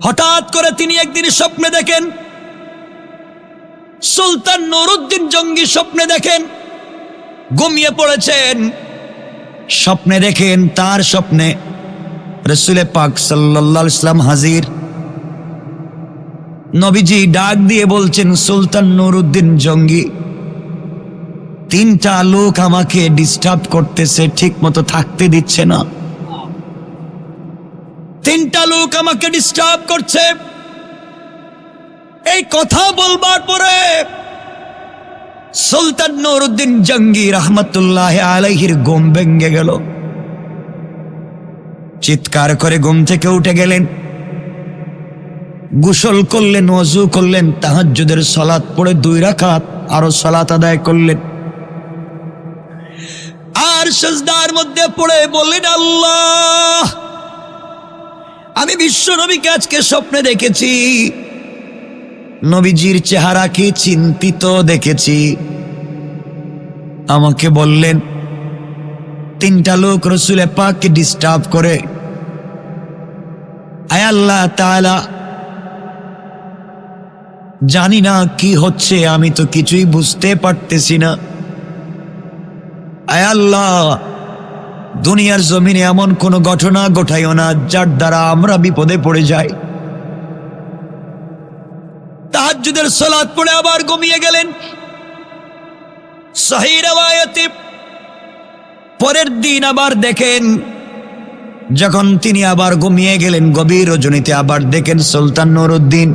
হঠাৎ করে তিনি একদিন স্বপ্নে দেখেন, সুলতান নুরউদ্দিন জঙ্গি স্বপ্নে দেখেন ঘুমিয়ে পড়েছেন। স্বপ্নে দেখেন তার স্বপ্নে রাসূল পাক সাল্লাল্লাহু আলাইহি ওয়াসাল্লাম হাজির। নবীজি ডাক দিয়ে বলছেন, সুলতান নুরউদ্দিন জঙ্গি, তিনটা লোক আমাকে ডিস্টার্ব করতেছে, ঠিক মতো থাকতে দিচ্ছে না। তিনটা লোক আমাকে ডিস্টার্ব করছে। এই কথা বলবার পরে সুলতান নুরউদ্দিন জঙ্গি রহমতুল্লাহ আলাইহির ঘুম ভেঙে গেল। চিৎকার করে ঘুম থেকে উঠে গেলেন, গোসল করলেন, ওযু করলেন, তাহাজ্জুদের সালাত পড়ে 2 রাকাত আরো সালাত আদায় করলেন। আর সিজদার মধ্যে পড়ে বললেন, আল্লাহ, আমি বিশ্ব নবীকে আজকে স্বপ্নে দেখেছি। নবীজির চেহারাকে চিন্তিত দেখেছি। আমাকে বললেন তিনটা লোক রাসূল পাককে ডিস্টার্ব করে। আয় আল্লাহ তাআলা, জানি না কি হচ্ছে, আমি তো কিছুই বুঝতে পারতেছি না। আয় আল্লাহ, দুনিয়ার জমিনে এমন কোন ঘটনা ঘটাইও না যার দ্বারা আমরা বিপদে পড়ে যাই। তাহাজ্জুদের সালাত পড়ে আবার ঘুমিয়ে গেলেন। সহিহ riwayate পরের দিন আবার দেখেন, যখন তিনি আবার ঘুমিয়ে গেলেন গভীর রজনীতে, আবার দেখেন সুলতান নুরউদ্দিন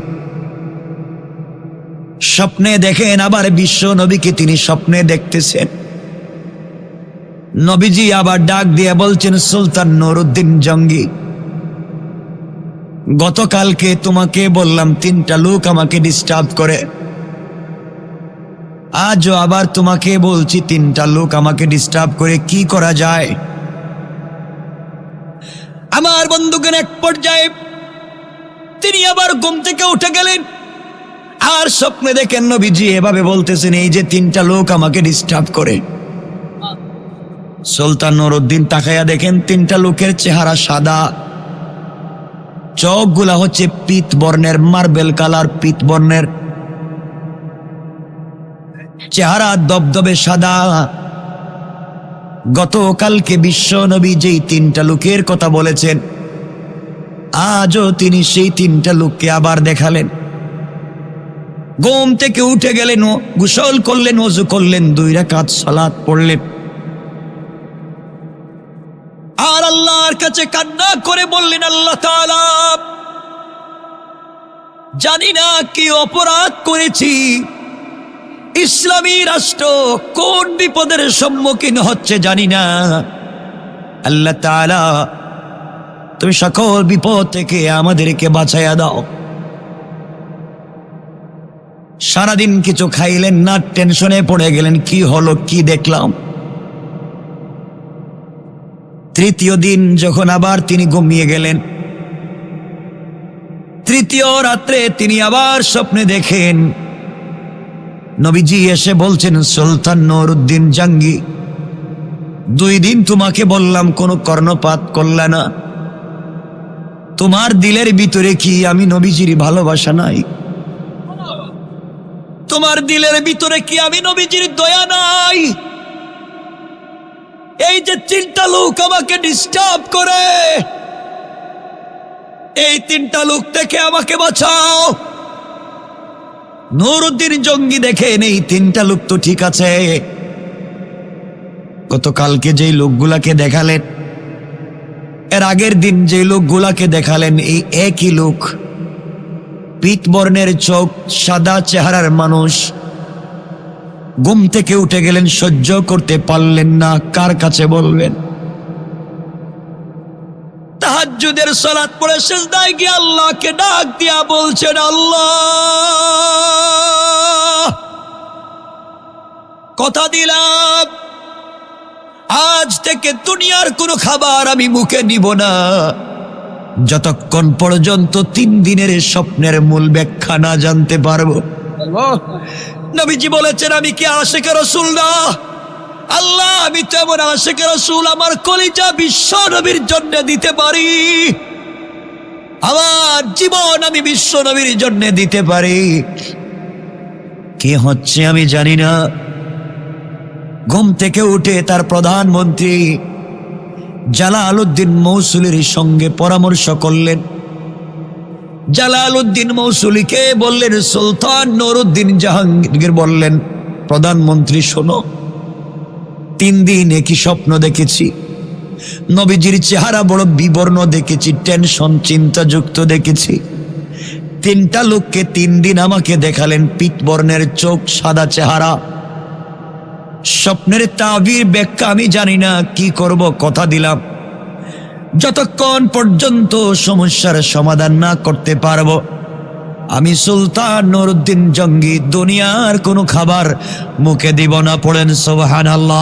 স্বপ্নে দেখেন আবার বিশ্ব নবীকে তিনি স্বপ্নে দেখতেছেন। নবীজি আবার ডাক দিয়ে বলছেন, সুলতান নুরউদ্দিন জঙ্গি, গতকালকে তোমাকে বললাম তিনটা লোক আমাকে ডিস্টার্ব করে, আজও আবার তোমাকে বলছি তিনটা লোক আমাকে ডিস্টার্ব করে, কি করা যায়? আমার বন্ধুগণ, এক পর্যায়ে তিনি আবার ঘুম থেকে উঠে গেলেন আর স্বপ্নে দেখেন নবীজি এভাবে বলতেছেন, এই যে তিনটা লোক আমাকে ডিস্টার্ব করে। সুলতান নুরউদ্দিন তাকায়া দেখেন তিনটা লোকের চেহারা সাদা, চোখগুলা হচ্ছে পিত বর্ণের, মার্বেল কালার পিত বর্ণের, চেহারা দবদবে সাদা। গতকালকে বিশ্ব নবী যেই তিনটা লোকের কথা বলেছেন, আজও তিনি সেই তিনটা লোককে আবার দেখালেন। ঘুম থেকে উঠে গেলেন, গোসল করলেন, ওযু করলেন, 2 রাকাত সালাত পড়লেন, আর আল্লাহর কাছে কান্না করে বললেন, আল্লাহ তাআলা, জানি না কি অপরাধ করেছি, ইসলামী রাষ্ট্র কোন বিপদের সম্মুখীন হচ্ছে জানি না। আল্লাহ তাআলা, তুমি সকল বিপদ থেকে আমাদেরকে বাঁচাইয়া দাও। সারাদিন কিছু খাইলেন না, টেনশনে পড়ে গেলেন, কি হলো, কি দেখলাম। তৃতীয় দিন যখন আবার তিনি ঘুমিয়ে গেলেন, তৃতীয় রাত্রে তিনি আবার স্বপ্নে দেখেন নবীজি এসে বলছেন, সুলতান নুরউদ্দিন জঙ্গি, 2 দিন তোমাকে বললাম, কোনো কর্ণপাত করলে না। তোমার দিলের ভিতরে কি আমি নবীজির ভালোবাসা নাই? তোমার দিলের ভিতরে কি আমি নবীজির দয়া নাই? এই যে তিনটা লোক আমাকে ডিস্টার্ব করে, এই তিনটা লোক থেকে আমাকে বাঁচাও। নুরউদ্দিন জঙ্গি দেখেন এই তিনটা লোক তো ঠিক আছে, গতকালকে যেই লোকগুলাকে দেখালেন, এর আগের দিন যে লোকগুলাকে দেখালেন, এই একই লোক, পিত বর্ণের চোখ, সাদা চেহারার মানুষ। ঘুম থেকে উঠে গেলেন, সহ্য করতে পারলেন না, কার কাছে বলবেন? তাহাজ্জুদের সালাত পড়ে সিজদায় গিয়ে আল্লাহকে ডাক দিয়া বলছেন, আল্লাহ, কথা দিলাম আজ থেকে দুনিয়ার কোনো খাবার আমি মুখে নিব না, যতক্ষণ পর্যন্ত 3 দিনের স্বপ্নের মূল ব্যাখ্যা না জানতে পারবো। নবীজি বলেছেন, আমি কি আশিকে রাসূল না? আল্লাহ, আমি তো এমন আশিকে রাসূল, আমার কলিজা বিশ্ব নবীর জন্য দিতে পারি। আমার জীবন আমি বিশ্ব নবীর জন্য দিতে পারি। কি হচ্ছে আমি জানি না। ঘুম থেকে উঠে তার প্রধানমন্ত্রী জালালউদ্দিন মৌসুলির সঙ্গে পরামর্শ করলেন। জালালউদ্দিন মৌসুলিকে বললেন, সুলতান নুরউদ্দিন জাহাঙ্গীর বললেন, প্রধানমন্ত্রী শোনো, 3 দিন একই স্বপ্ন দেখেছি। নবীজির চেহারা বড় বিবর্ণ দেখেছি, টেনশন চিন্তাযুক্ত দেখেছি। 3টা লোককে 3 দিন আমাকে দেখালেন, পিতবর্ণের চোখ, সাদা চেহারা। স্বপ্নের তাবির ব্যাখ্যা আমি জানি না, কি করব কথা দিলাম, যতক্ষণ পর্যন্ত সমস্যার সমাধান না করতে পারবো আমি সুলতান নুরউদ্দিন জঙ্গি দুনিয়ার কোনো খাবার মুখে দিব না। পড়েন সুবহানাল্লাহ।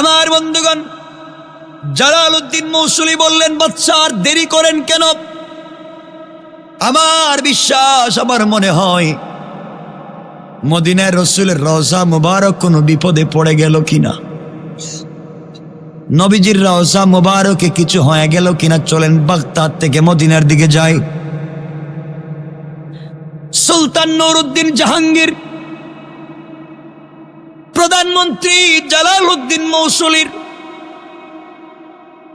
আমার বন্ধুগণ, জালালউদ্দিন মৌসুলি বললেন, বাদশা আর দেরি করেন কেন? আমার বিশ্বাস, আমার মনে হয় মদিনার রসুলের রওজা মুবারক কোনো বিপদে পড়ে গেল কিনা, নবীজির রওজা মুবারকে কিছু হয়ে গেল কিনা। চলেন বাগদাদ থেকে মদিনার দিকে যাই। সুলতান নুরউদ্দিন জাহাঙ্গীর প্রধানমন্ত্রী জালালউদ্দিন মৌসুলির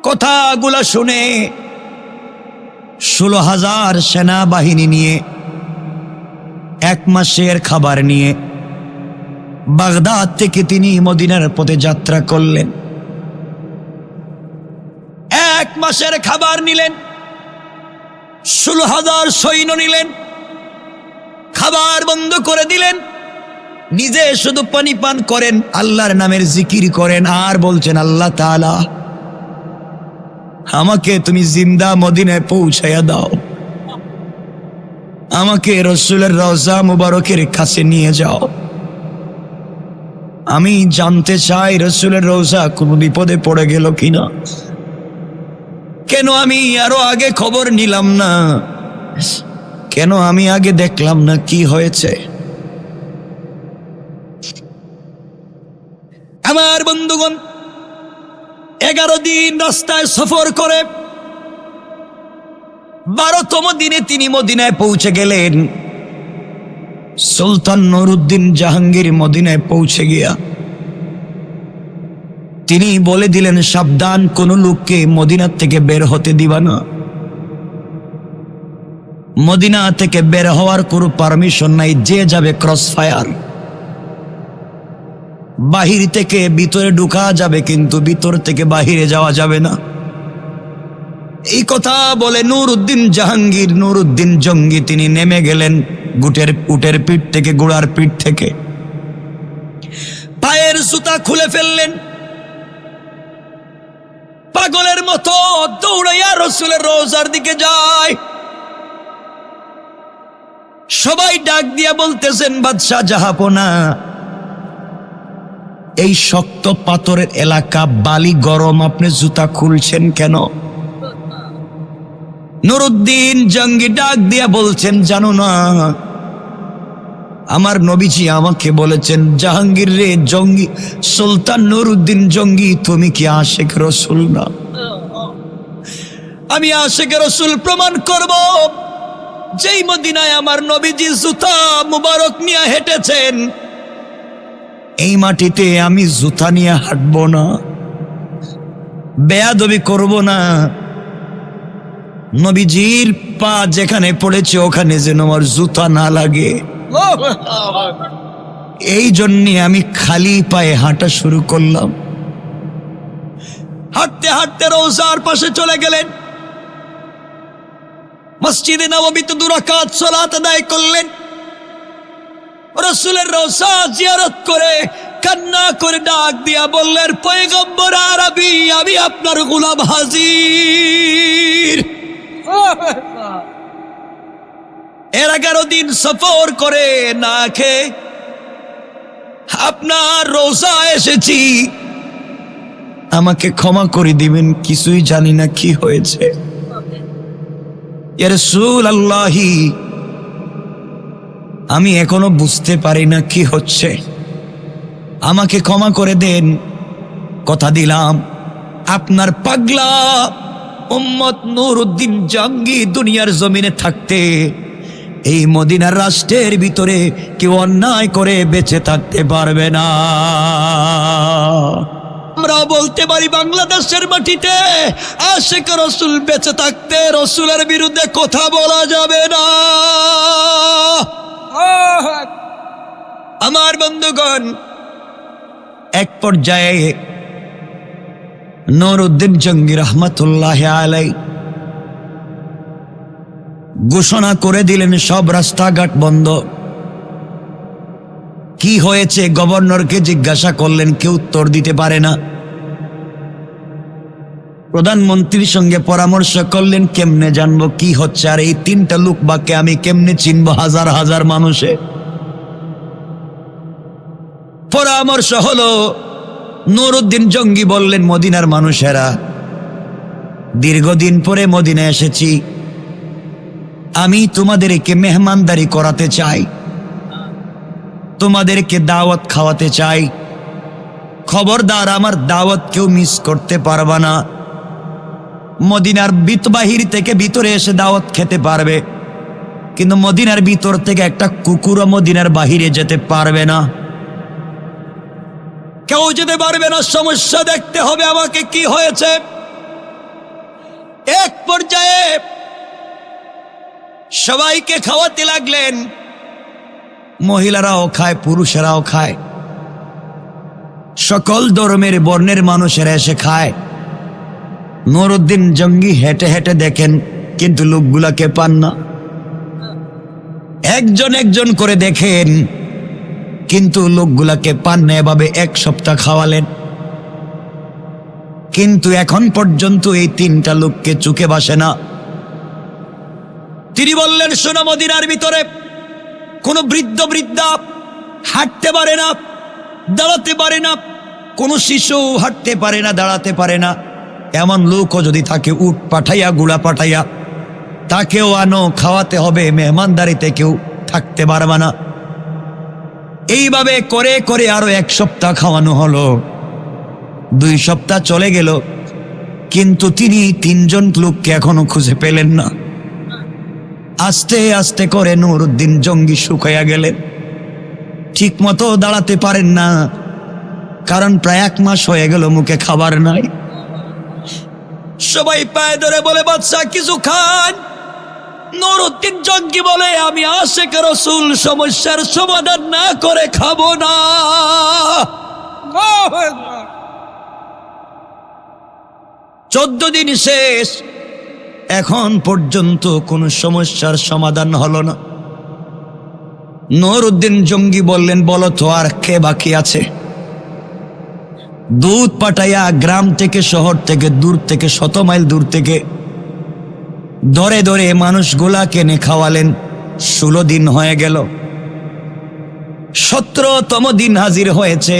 কথাগুলা শুনে 16,000 সেনাবাহিনী নিয়ে 1 মাসের খাবার নিয়ে বাগদাদ থেকে তিনি মদিনার পথে যাত্রা করলেন। 1 মাসের খাবার নিলেন, 16,000 সৈন্য নিলেন, খাবার বন্ধ করে দিলেন। নিজে শুধু পানি পান করেন, আল্লাহর নামের জিকির করেন, আর বলছেন, আল্লাহ তাআলা আমাকে তুমি জিন্দা মদিনায় পৌঁছায়া দাও, আমাকে রসুলের রওজা মুবারকের কাছে নিয়ে যাও। আমি জানতে চাই রসুলের রওজা কোনো বিপদে পড়ে গেল কিনা। কেন আমি আরো আগে খবর নিলাম না? কেন আমি আগে দেখলাম না কি হয়েছে? আমার বন্ধুগণ, 11 দিন রাস্তায় সফর করে 12তম দিনে তিনি মদিনায় পৌঁছে গেলেন। সুলতান নুরউদ্দিন জাহাঙ্গীর মদিনায় পৌঁছে গিয়া তিনি বলে দিলেন, সাবধান, কোন লোককে মদিনা থেকে বের হতে দিবা না। মদিনা থেকে বের হওয়ার কোনো পারমিশন নাই, যে যাবে ক্রস ফায়ার। বাহির থেকে ভিতরে ঢুকা যাবে, কিন্তু ভিতর থেকে বাহিরে যাওয়া যাবে না। এই কথা বলে নুরউদ্দিন জাহাঙ্গীর, নুরউদ্দিন জঙ্গি তিনি নেমে গেলেন উটের পিঠ থেকে, ঘোড়ার পিঠ থেকে। পায়ের জুতা খুলে ফেললেন, পাগলের মতো দৌড়াইয়া রসুলের রওজার দিকে যায়। সবাই ডাক দিয়া বলতেছেন, বাদশাহ জাহাপনা, এই শক্ত পাথরের এলাকা, বালি গরম, আপনি জুতা খুলছেন কেন? নুরউদ্দিন জঙ্গি ডাক দিয়া বলছেন, জানো না, আমার নবীজি আমাকে বলেছেন, জাহাঙ্গীর রে জঙ্গি, সুলতান নুরউদ্দিন জঙ্গি, তুমি কি আশেক রসুল না? আমি আশেক রসুল প্রমাণ করব। যেই মদিনায় আমার নবীজি জুতা মুবারক নিয়ে হেঁটেছেন, এই মাটিতে আমি জুতা নিয়ে হাঁটবো না, বেয়াদবি করব না। নবীজির পা যেখানে পড়েছে ওখানে যেন আমার জুতা না লাগে, এই জন্যে আমি খালি পায়ে হাঁটা শুরু করলাম। হাঁটতে হাঁটতে রওজার পাশে চলে গেলেন। মসজিদে নববীতে 2 রাকাত সালাত আদায় করলেন। রাসূলের রওজা জিয়ারত করে কান্না করে ডাক দিয়া বললেন, পয়গম্বর আরবি, আমি আপনার গোলাম হাজির। এর 11 দিন সফর করে না খেয়ে আপনার রওজা এসেছি, আমাকে ক্ষমা করে দিবেন, কিছুই জানি না কি হয়েছে। ইয়া রাসূলুল্লাহ, আমি এখনো বুঝতে পারি না কি হচ্ছে, আমাকে ক্ষমা করে দেন, কথা দিলাম আপনার পাগলা উম্মত নুরউদ্দিন জঙ্গি দুনিয়ার জমিনে থাকতে এই মদিনার রাষ্ট্রের ভিতরে কেউ অন্যায় করে বেঁচে থাকতে পারবে না। আমরা বলতে পারি বাংলাদেশের মাটিতে আশিক রাসূল বেঁচে থাকতে রাসূলের বিরুদ্ধে কথা বলা যাবে না। আমার বন্ধুগণ, এক পর্যায়ে নুরউদ্দিন জঙ্গি রহমতুল্লাহ আলাইহি ঘোষণা করে দিলেন সব রাস্তাঘাট বন্ধ। কি হয়েছে গভর্নরকে জিজ্ঞাসা করলেন, কেউ উত্তর দিতে পারে না। প্রধানমন্ত্রীর সঙ্গে পরামর্শ করলেন, কেমনে জানবো কি হচ্ছে, আর এই তিনটা লোক বাকে আমি কেমনে চিনবো হাজার হাজার মানুষে। পরামর্শ হলো, নুরউদ্দিন জঙ্গি বললেন, মদিনার মানুষেরা, দীর্ঘদিন পরে মদিনায় এসেছি, আমি তোমাদেরকে মেহমানদারি করাতে চাই, তোমাদেরকে দাওয়াত খাওয়াতে চাই। খবরদার আমার দাওয়াত কেউ মিস করতে পারবা না। মদিনার বাহির থেকে ভিতরে এসে দাওয়াত খেতে পারবে, কিন্তু মদিনার ভিতর থেকে একটা কুকুরও মদিনার বাহিরে যেতে পারবে না। কেউ যেতে পারবে না, সমস্যা দেখতে হবে আমাকে কি হয়েছে। এক পর্যায়ে সবাইকে খাওয়াতে লাগলেন, মহিলারাও খায়, পুরুষেরাও খায়, সকল ধর্মের বর্ণের মানুষেরা এসে খায়। নুরউদ্দিন জঙ্গি হেঁটে হেঁটে দেখেন, কিন্তু লোকগুলাকে পান না। একজন একজন করে দেখেন, কিন্তু লোকগুলাকে পান না। এভাবে এক সপ্তাহ খাওয়ালেন, কিন্তু এখন পর্যন্ত এই তিনটা লোককে চোখে বাসে না। তিনি বললেন, শোনো, মদিনার ভিতরে কোনো বৃদ্ধ বৃদ্ধা হাঁটতে পারে না, দাঁড়াতে পারে না, কোনো শিশু হাঁটতে পারে না, দাঁড়াতে পারে না। এমন লোকও যদি থাকে, উট পাঠাইয়া গুড়া পাঠাইয়া তাকেও আনো, খাওয়াতে হবে, মেহমানদারিতে কেউ থাকতে পারবে না। এইভাবে করে করে আরো এক সপ্তাহ খাওয়ানো হলো। 2 সপ্তাহ চলে গেল, কিন্তু তিনি তিনজন লোককে এখনো খুঁজে পেলেন না। আস্তে আস্তে করে নুরউদ্দিন জঙ্গি শুকাইয়া গেলেন, ঠিক মতো দাঁড়াতে পারেন না, কারণ প্রায় 1 মাস হয়ে গেল মুখে খাবার নাই। সবাই পায়ে ধরে বলে, বাদশা কিছু খান। নুরউদ্দিন জঙ্গি বলে, আমি আশিক রাসূল সমস্যার সমাধান না করে খাবো না। 14 দিন শেষ, এখন পর্যন্ত কোনো সমস্যার সমাধান হলো না। নুরউদ্দিন জঙ্গি বললেন, বলো তো আর কে বাকি আছে? দুধ পাঠাইয়া গ্রাম থেকে, শহর থেকে, দূর থেকে, 100 মাইল দূর থেকে ধরে ধরে মানুষগুলা কেনে খাওয়ালেন। 16 দিন হয়ে গেল, 17তম দিন হাজির হয়েছে,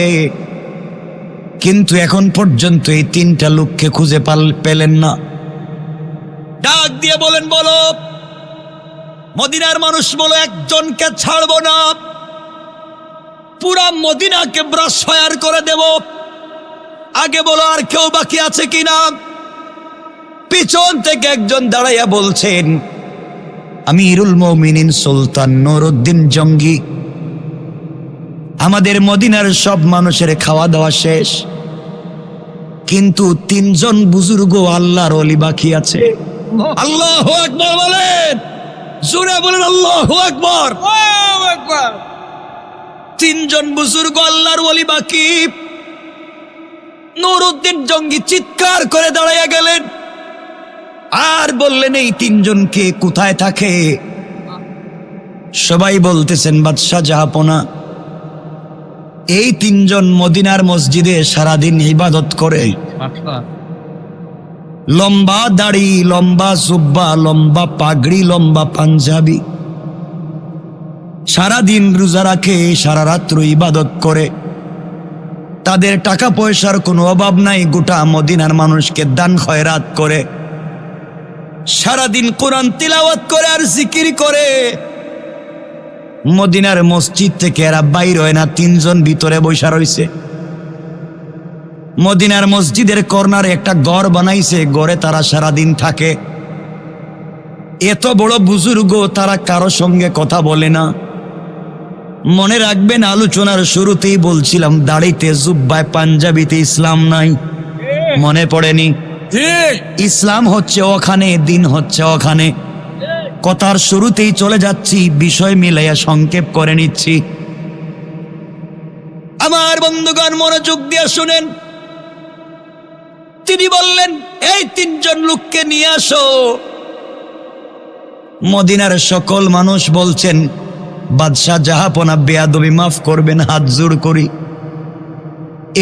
কিন্তু এখন পর্যন্ত এই তিনটা লোককে খুঁজে পেলেন না। ডাক দিয়ে বলেন, বলো মদিনার মানুষ, বলো একজনকে ছাড়বো না, পুরা মদিনাকে ব্রাশ ফায়ার করে দেব। আগে বলো আর কেউ বাকি আছে কিনা? পিছন থেকে একজন দাঁড়াইয়া বলছেন, আমিরুল মুমিনিন সুলতান নুরউদ্দিন জঙ্গি, আমাদের মদিনার সব মানুষের খাওয়া দাওয়া শেষ, কিন্তু 3 জন বুজুর্গ আল্লাহর ওলি বাকি আছে। আল্লাহু আকবার বলেন, জোরে বলেন আল্লাহু আকবার। 3 জন বুজুর্গ আল্লাহর ওলি বাকি। নুরউদ্দিন জঙ্গি চিৎকার করে দাঁড়াইয়া গেলেন আর বললেন, এই 3 জনকে কোথায় থাকে? সবাই বলতেছেন, বাদশা জাহাপনা, এই 3 জন মদিনার মসজিদে সারাদিন ইবাদত করে, লম্বা দাড়ি, লম্বা জুব্বা, লম্বা পাগড়ি, লম্বা পাঞ্জাবি, সারাদিন রোজা রাখে, সারা রাত্র ইবাদত করে, তাদের টাকা পয়সার কোনো অভাব নাই, গোটা মদিনার মানুষকে দান খয়রাত করে, সারাদিন কোরআন তিলাওয়াত করে আর জিকির করে। মদিনার মসজিদ থেকে এরা বাইর হয় না, 3 জন ভিতরে বসা রয়েছে। মদিনার মসজিদের কর্নারে একটা ঘর বানাইছে, ঘরে তারা সারাদিন থাকে। এত বড় বুজুর্গ, তারা কারো সঙ্গে কথা বলে না। মনে রাখবেন, আলোচনার শুরুতেই বলছিলাম দাড়িতে, জুব্বায়, পাঞ্জাবিতে ইসলাম নাই। মনে পড়েনি? ইসলাম হচ্ছে ওখানে, দিন হচ্ছে ওখানে। কথার শুরুতেই চলে যাচ্ছি, বিষয় মিলাইয়া সংক্ষেপ করে নিচ্ছি। আমার বন্ধুগণ মনোযোগ দিয়ে শুনেন। তিনি বললেন, এই তিনজন লোককে নিয়ে আসো। মদিনার সকল মানুষ বলছেন, বাদশাহ জাহাপনা, বেয়াদবি মাফ করবেন, হাত জোড় করি,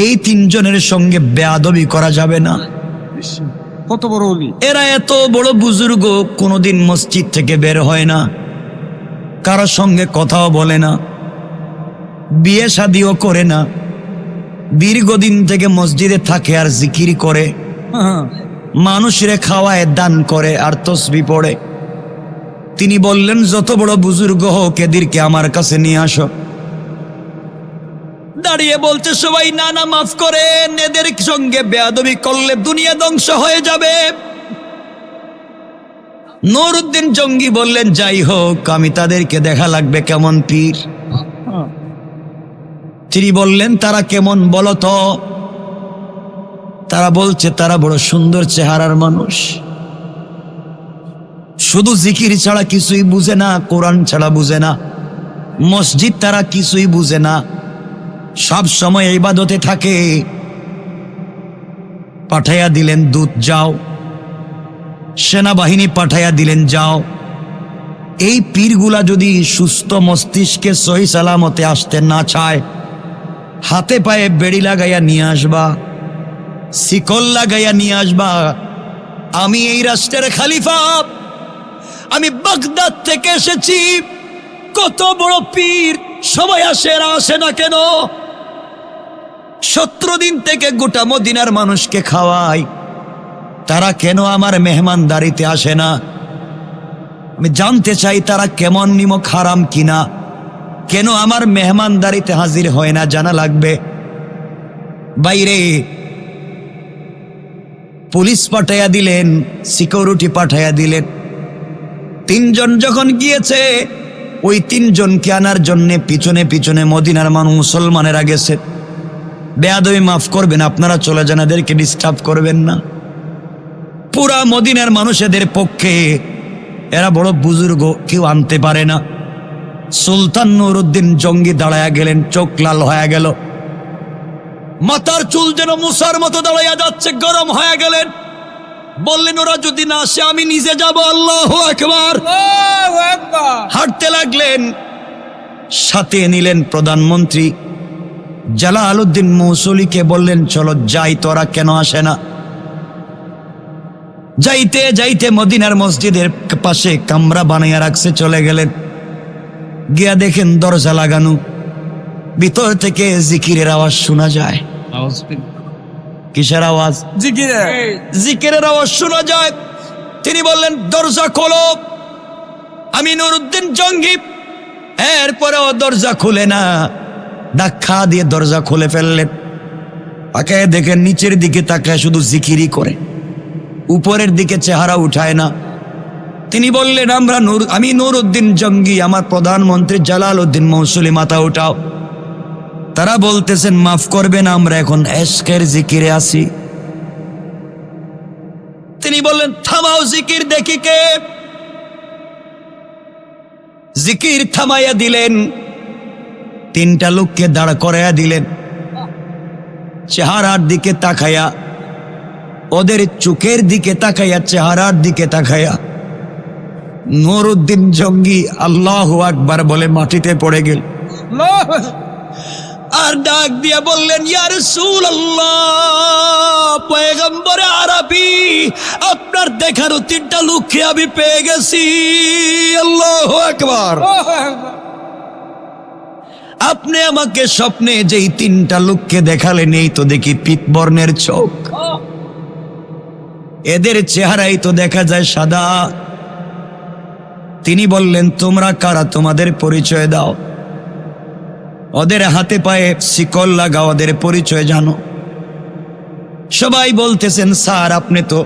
এই তিনজনের সঙ্গে বেয়াদবি করা যাবে না। কত বড় ওলি! এরা এত বড় বুজুর্গ, কোনোদিন মসজিদ থেকে বের হয় না, কারোর সঙ্গে কথাও বলে না, বিয়ে শাদিও করে না, দীর্ঘদিন থেকে মসজিদে থাকে আর জিকির করে, মানুষের খাওয়ায়, দান করে আর তসবিহ পড়ে। তিনি বললেন, যত বড় বুজুর্গ হোক, এদেরকে আমার কাছে নিয়ে আসো। দাঁড়িয়ে বলছে সবাই, না না, মাফ করেন, এদের সঙ্গে বেয়াদবি করলে দুনিয়া ধ্বংস হয়ে যাবে। নুরউদ্দিন জঙ্গি বললেন, যাই হোক, আমি তাদেরকে দেখা লাগবে কেমন পীর। তিনি বললেন, তারা কেমন বলো তো? তারা বলছে, তারা বড় সুন্দর চেহারার মানুষ, শুধু জিকির ছাড়া কিছুই বুঝে না, কোরআন ছাড়া বুঝে না, মসজিদ তারা কিছুই বুঝে না, সব সময় ইবাদতে থাকে। পাঠাইয়া দিলেন দূত, যাও। সেনাবাহিনী পাঠাইয়া দিলেন, যাও। এই পীরগুলা যদি সুস্থ মস্তিষ্কে সহি সালামতে আসতে না চায়, হাতে পায়ে বেড়ি লাগাইয়া নিয়ে আসবা, শিকল লাগাইয়া নিয়ে আসবা। আমি এই রাষ্ট্রের খালিফা, আমি বাগদাদ থেকে এসেছি। কত বড় পীর, সবাই আসে, এরা আসে না কেন? 17 দিন থেকে গোটা মদিনার মানুষকে খাওয়াই, তারা কেন আমার মেহমানদারিতে আসে না? আমি জানতে চাই তারা কেমন নিমক হারাম কিনা, কেন আমার মেহমানদারিতে হাজির হয় না, জানা লাগবে। বাইরে পুলিশ পাঠাইয়া দিলেন, সিকিউরিটি পাঠাইয়া দিলেন। 3 জন যখন গিয়েছে, ওই 3 জনকে আনার জন্য পিছনে পিছনে মদিনার মানুষ, মুসলমানেরা গেছে। বেয়াদবি মাফ করবেন, আপনারা চলে যান, এদেরকে ডিস্টার্ব করবেন না। পুরা মদিনার মানুষেদের পক্ষে, এরা বড় বুজুর্গ, কেউ আনতে পারে না। সুলতান নুরউদ্দিন জঙ্গি দাঁড়ায়া গেলেন, চোখ লাল হয়ে গেল, মাথার চুল যেন মুসার মতো দাঁড়াইয়া যাচ্ছে, গরম হয়ে গেলেন। বললেন, ওরা যদি না আসে আমি নিজে যাব। আল্লাহু আকবার! হাঁটতে লাগলেন। সাথে নিলেন প্রধানমন্ত্রী জালালউদ্দিন মৌসুলিকে, বললেন, চলো যাই, তোরা কেন আসে না? যাইতে যাইতে মদিনার মসজিদের পাশে কামরা বানাইয়া রাখছে, চলে গেলেন। গিয়া দেখেন দরজা লাগানো, ভিতর থেকে জিকিরের আওয়াজ শোনা যায়। কিসের আওয়াজ? জিকিরের আওয়াজ শোনা যায়। তিনি বললেন, দরজা খোলো। আমি নুরউদ্দিন জঙ্গি। এরপরেও দরজা খুলে না, ধাক্কা দিয়ে দরজা খুলে ফেললেন। তাকায় দেখেন, নিচের দিকে তাকায় শুধু জিকিরই করে, উপরের দিকে চেহারা উঠায় না। তিনি বললেন, আমি নুরউদ্দিন জঙ্গি, আমার প্রধানমন্ত্রী জালালউদ্দিন মৌসুলি, মাথা উঠাও। তারা বলতেছেন, মাফ করবেন, আমরা এখন এশকের জিকিরে আছি। তিনি বললেন, থামাও জিকির, দেখি কে। জিকির থামাইয়া দিলেন। 3টা লোককে দাঁড় করাইয়া দিলেন। চেহারার দিকে তাকাইয়া, ওদের চোখের দিকে তাকাইয়া, চেহারার দিকে তাকাইয়া নুরউদ্দিন জঙ্গি আল্লাহু আকবার বলে মাটিতে পড়ে গেল। আর ডাক দিয়া বললেন, ইয়া রাসূলুল্লাহ, পয়গম্বরে আরবি, আপনার দেখানো 3টা লোককে আমি পেয়ে গেছি। আল্লাহু আকবার! আপনি আমাকে স্বপ্নে যেই 3টা লোককে দেখালেন, এই তো দেখি পিতবর্ণের চোখ, এদের চেহারাই তো দেখা যায় সাদা। তিনি বললেন, তোমরা কারা, তোমাদের পরিচয় দাও। ওদের হাতে পায়ে শিকল লাগাও, ওদের পরিচয় জানো। সবাই বলতেছেন স্যার আপনি তো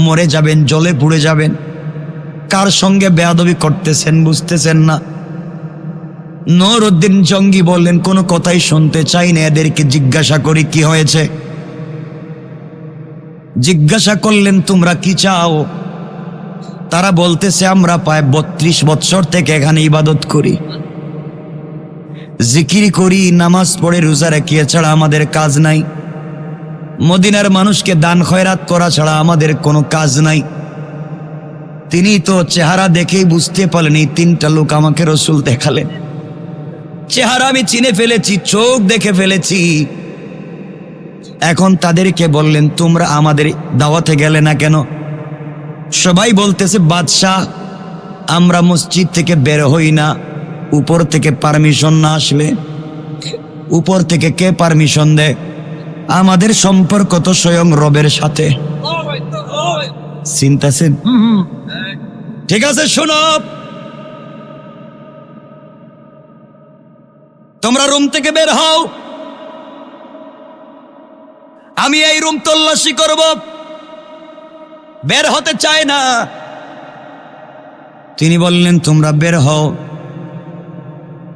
মরে যাবেন, জলে পুড়ে যাবেন, কার সঙ্গে বেয়াদবি করতেছেন বুঝতেছেন না। নুরউদ্দিন জঙ্গি বললেন কোনো কথাই শুনতে চাই না, এদেরকে জিজ্ঞাসা করি কি হয়েছে। জিজ্ঞাসা করলেন তোমরা কি চাও? তারা বলতেছে আমরা প্রায় 32 বছর থেকে এখানে ইবাদত করি, জিকির করি, নামাজ পড়ে, রোজা রাখি, ছাড়া আমাদের কাজ নাই। মদিনার মানুষকে দান খয়রাত করা ছাড়া আমাদের কোনো কাজ নাই। তিনি তো চেহারা দেখেই বুঝতে পারলেন, এই 3টা লোক আমাকে রসুল দেখালেন। চেহারা আমি চিনে ফেলেছি, চোখ দেখে ফেলেছি। এখন তাদেরকে বললেন তোমরা আমাদের দাওয়াতে গেলে না কেন? সবাই বলতেছে বাদশাহ আমরা মসজিদ থেকে বের হই না উপর থেকে পারমিশন না আসলে। উপর থেকে কে পারমিশন দেয়? আমাদের সম্পর্ক তো স্বয়ং রবের সাথে। চিন্তাছেন? ঠিক আছে শোনো, তোমরা রুম থেকে বের হও, আমি এই রুম তল্লাশি করব। বের হতে চায় না। তিনি বললেন তোমরা বের হও।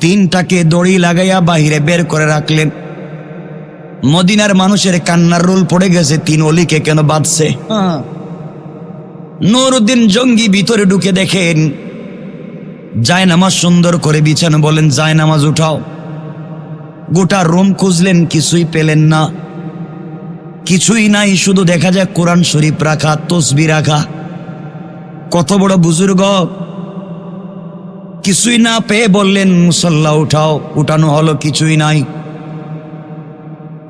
3টাকে দড়ি লাগাইয়া বাহিরে বের করে রাখলেন। মদিনার মানুষের কান্নার রোল পড়ে গেছে, 3 অলিকে কেন বাঁধছে। নুরউদ্দিন জঙ্গি ভিতরে ঢুকে দেখেন জায়নামাজ সুন্দর করে বিছানো। বলেন জায়নামাজ উঠাও। গোটা রুম খুঁজলেন, কিছুই পেলেন না, কিছুই নাই। শুধু দেখা যায় কোরআন শরীফ রাখা, তসবিহ রাখা। কত বড় বুজুর্গ! কিছুই না পেয়ে বললেন মুসল্লা উঠাও। উঠানো হলো, কিছুই নাই।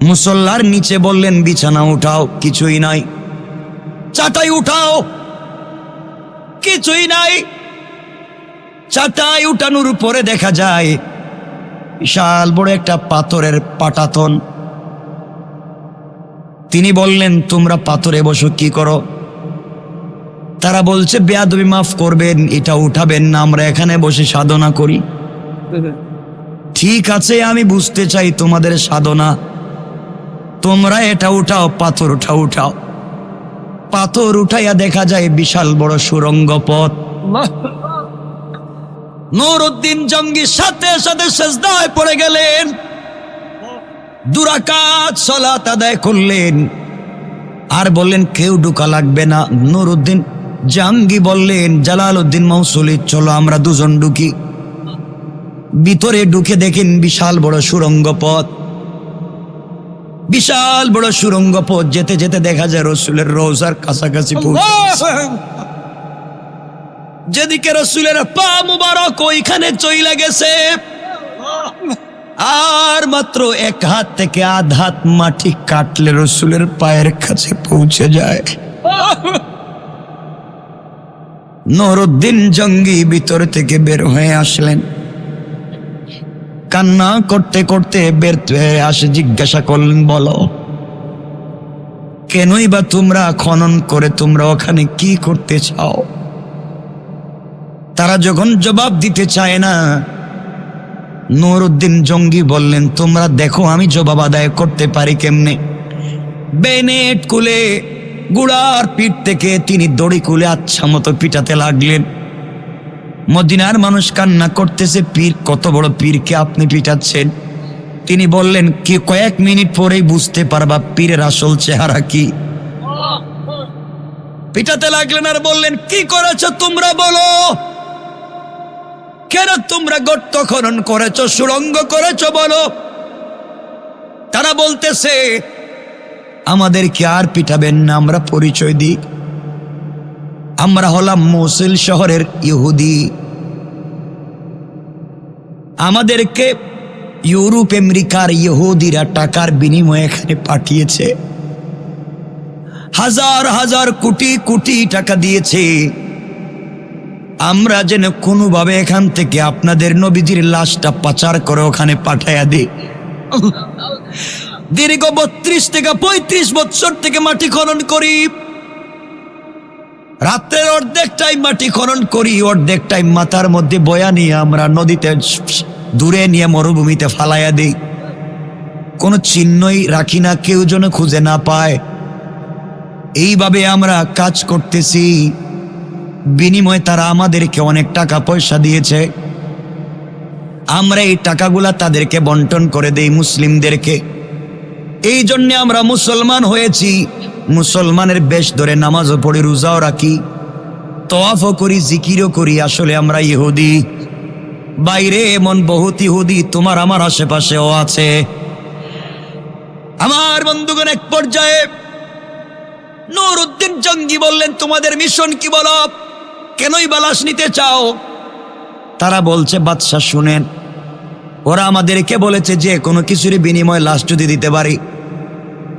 মুসল্লার নিচে বললেন বিছানা উঠাও, কিছুই নাই। চাটাই উঠাও, কিছুই নাই। চাটাই উঠানোর উপরে দেখা যায় বিশাল বড় একটা পাথরের পাটাতন। তিনি বললেন তোমরা পাথরে বসো, কি করো? তারা বলছে বেয়াদবি মাফ করবেন, এটা উঠাবেন না, আমরা এখানে বসে সাধনা করি। ঠিক আছে, আমি বুঝতে চাই তোমাদের সাধনা, তোমরা এটা উঠাও, পাথর উঠাও। পাথর উঠাইয়া দেখা যায় বিশাল বড় সুরঙ্গ পথ। নুরউদ্দিন জঙ্গি সাথে সাথে সিজদায় পড়ে গেলেন, 2 রাকাত সালাত আদায় করলেন, আর বললেন কেউ ঢোকা লাগবে না। নুরউদ্দিন জঙ্গি বললেন জালালউদ্দিন মৌসুলি চলো আমরা 2 জন ঢুকি। ভিতরে ঢুকে দেখেন বিশাল বড় সুরঙ্গ পথ। বিশাল বড় সুরঙ্গ পথ যেতে যেতে দেখা যায় রসুলের রওজার কাছাকাছি পৌঁছে। যেদিকে রসুলের পা মুবারক ওইখানে চইলা গেছে, আর মাত্র 1 হাত থেকে আধ হাত মাটি কাটলে রসুলের পায়ের কাছে পৌঁছে যায়। নুরউদ্দিন জঙ্গি ভিতর থেকে বের হয়ে আসলেন, কান্না করতে করতে বের হয়ে আসে। জিজ্ঞাসা করলেন বলো কেনই বা তোমরা খনন করে তোমরা ওখানে কি করতে চাও? তারা যখন জবাব দিতে চায় না, নুরউদ্দিন জঙ্গি বললেন তোমরা দেখো আমি জবাব আদায় করতে পারি কেমনে। বেনেট কুলে গুড়ার পিঠ থেকে তিনি দড়ি কুলে আচ্ছা মতো পিটাতে লাগলেন। মদিনার মানুষ কান্না করতেছে, পীর, কত বড় পীরকে আপনি পিটাচ্ছেন? তিনি বললেন কি কয়েক মিনিট পরেই বুঝতে পারবা পীরের আসল চেহারা কি। পিটাতে লাগলেন আর বললেন কি করেছো তোমরা বলো, কেন তোমরা গর্ত খনন করেছো, সুড়ঙ্গ করেছো বলো। তারা বলতেছে আমাদেরকে আর পিটাবেন না, আমরা পরিচয় দিই, আমরা হলাম মৌসুল শহরের ইহুদি। আমাদেরকে ইউরোপ আমেরিকার ইহুদিরা টাকার বিনিময়ে এখানে পাঠিয়েছে, হাজার হাজার কোটি কোটি টাকা দিয়েছে। আমরা যেন কোনোভাবে এখান থেকে আপনাদের নবীজির লাশটা পাচার করে ওখানে পাঠাইয়া দিই। দীর্ঘ 32 থেকে 35 বছর থেকে মাটি খনন করি, রাত্রের অর্ধেক টাইম মাটি খনন করি, অর্ধেক টাইম মাথার মধ্যে বয়া নিয়ে আমরা নদীতে দূরে নিয়ে মরুভূমিতে ফালাইয়া দিই। কোনো চিহ্নই রাখি না, কেউ যেন খুঁজে না পায়। এইভাবে আমরা কাজ করতেছি, বিনিময়ে তারা আমাদেরকে অনেক টাকা পয়সা দিয়েছে। আমরা এই টাকাগুলা তাদেরকে বন্টন করে দেই মুসলিমদেরকে। এই জন্যে আমরা মুসলমান হয়েছি, মুসলমানের বেশ ধরে নামাজও পড়ি, রোজাও রাখি, তওয়াফও করি, জিকিরও করি। আসলে আমরা ইহুদি। বাইরে এমন বহুত ইহুদি তোমার আমার আশেপাশেও আছে। আমার বন্ধুগণ, এক পর্যায়ে নুরউদ্দিন জঙ্গি বললেন, তোমাদের মিশন কি বলো? কেনই বালাশ নিতে চাও? তারা বলছে, বাদশাহ শুনেন, ওরা আমাদেরকে বলেছে যে কোনো কিছুর বিনিময়ে লাশ যদি দিতে পারি,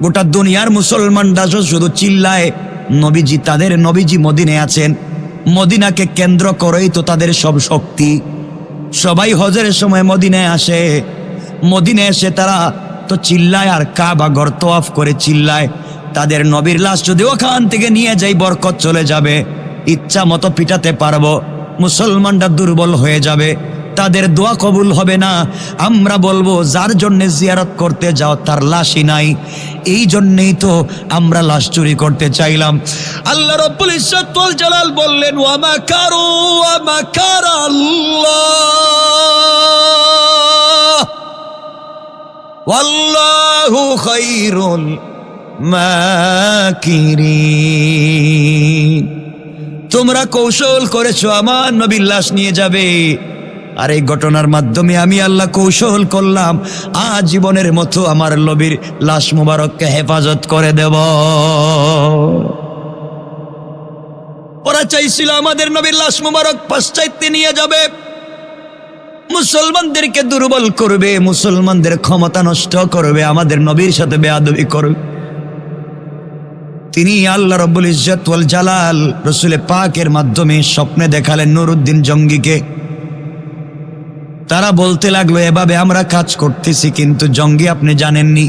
গোটা দুনিয়ার মুসলমানরা শুধু চিল্লায় নবীজি, তাদের নবীজি মদিনায় আছেন, মদিনাকে কেন্দ্র করেই তো তাদের সব শক্তি। সবাই হজের সময় মদিনায় আসে, মদিনায় এসে তারা তো চিল্লায় আর কাবা ঘর তওয়াফ করে চিল্লায়। তাদের নবীর লাশ যদি ওখান থেকে নিয়ে যাই, বরকত চলে যাবে, ইচ্ছা মতো পিটাতে পারবো, মুসলমানরা দুর্বল হয়ে যাবে, তাদের দোয়া কবুল হবে না। আমরা বলবো, যার জন্য জিয়ারত করতে যাও তার লাশই নাই, এই জন্যেই তো আমরা লাশ চুরি করতে চাইলাম। আল্লাহ রাব্বুল ইজ্জত ওয়াল জালাল বললেন, ওয়া মাকারু ওয়া মাকারাল্লাহ ওয়াল্লাহু খায়রুল মাকিরিন। তোমরা কৌশল করেছো আমার নবীর লাশ নিয়ে যাবে, আর এই ঘটনার মাধ্যমে আমি আল্লাহ কৌশল করলাম আজীবনের মতো আমার নবীর লাশ মুবারককে হেফাজত করে দেব। ওরা চাইছিল আমাদের নবীর লাশ মুবারক পাশ্চাত্যে নিয়ে যাবে, মুসলমানদেরকে দুর্বল করবে, মুসলমানদের ক্ষমতা নষ্ট করবে, আমাদের নবীর সাথে বেয়াদবি করবে। তিনি আল্লাহ রাব্বুল ইজ্জত ওয়াল জালাল রাসূল পাকের মাধ্যমে স্বপ্নে দেখালেন নুরউদ্দিন জঙ্গিকে। তারা বলতে লাগলো, এভাবে আমরা কাজ করতেছি, কিন্তু জঙ্গি আপনি জানেননি,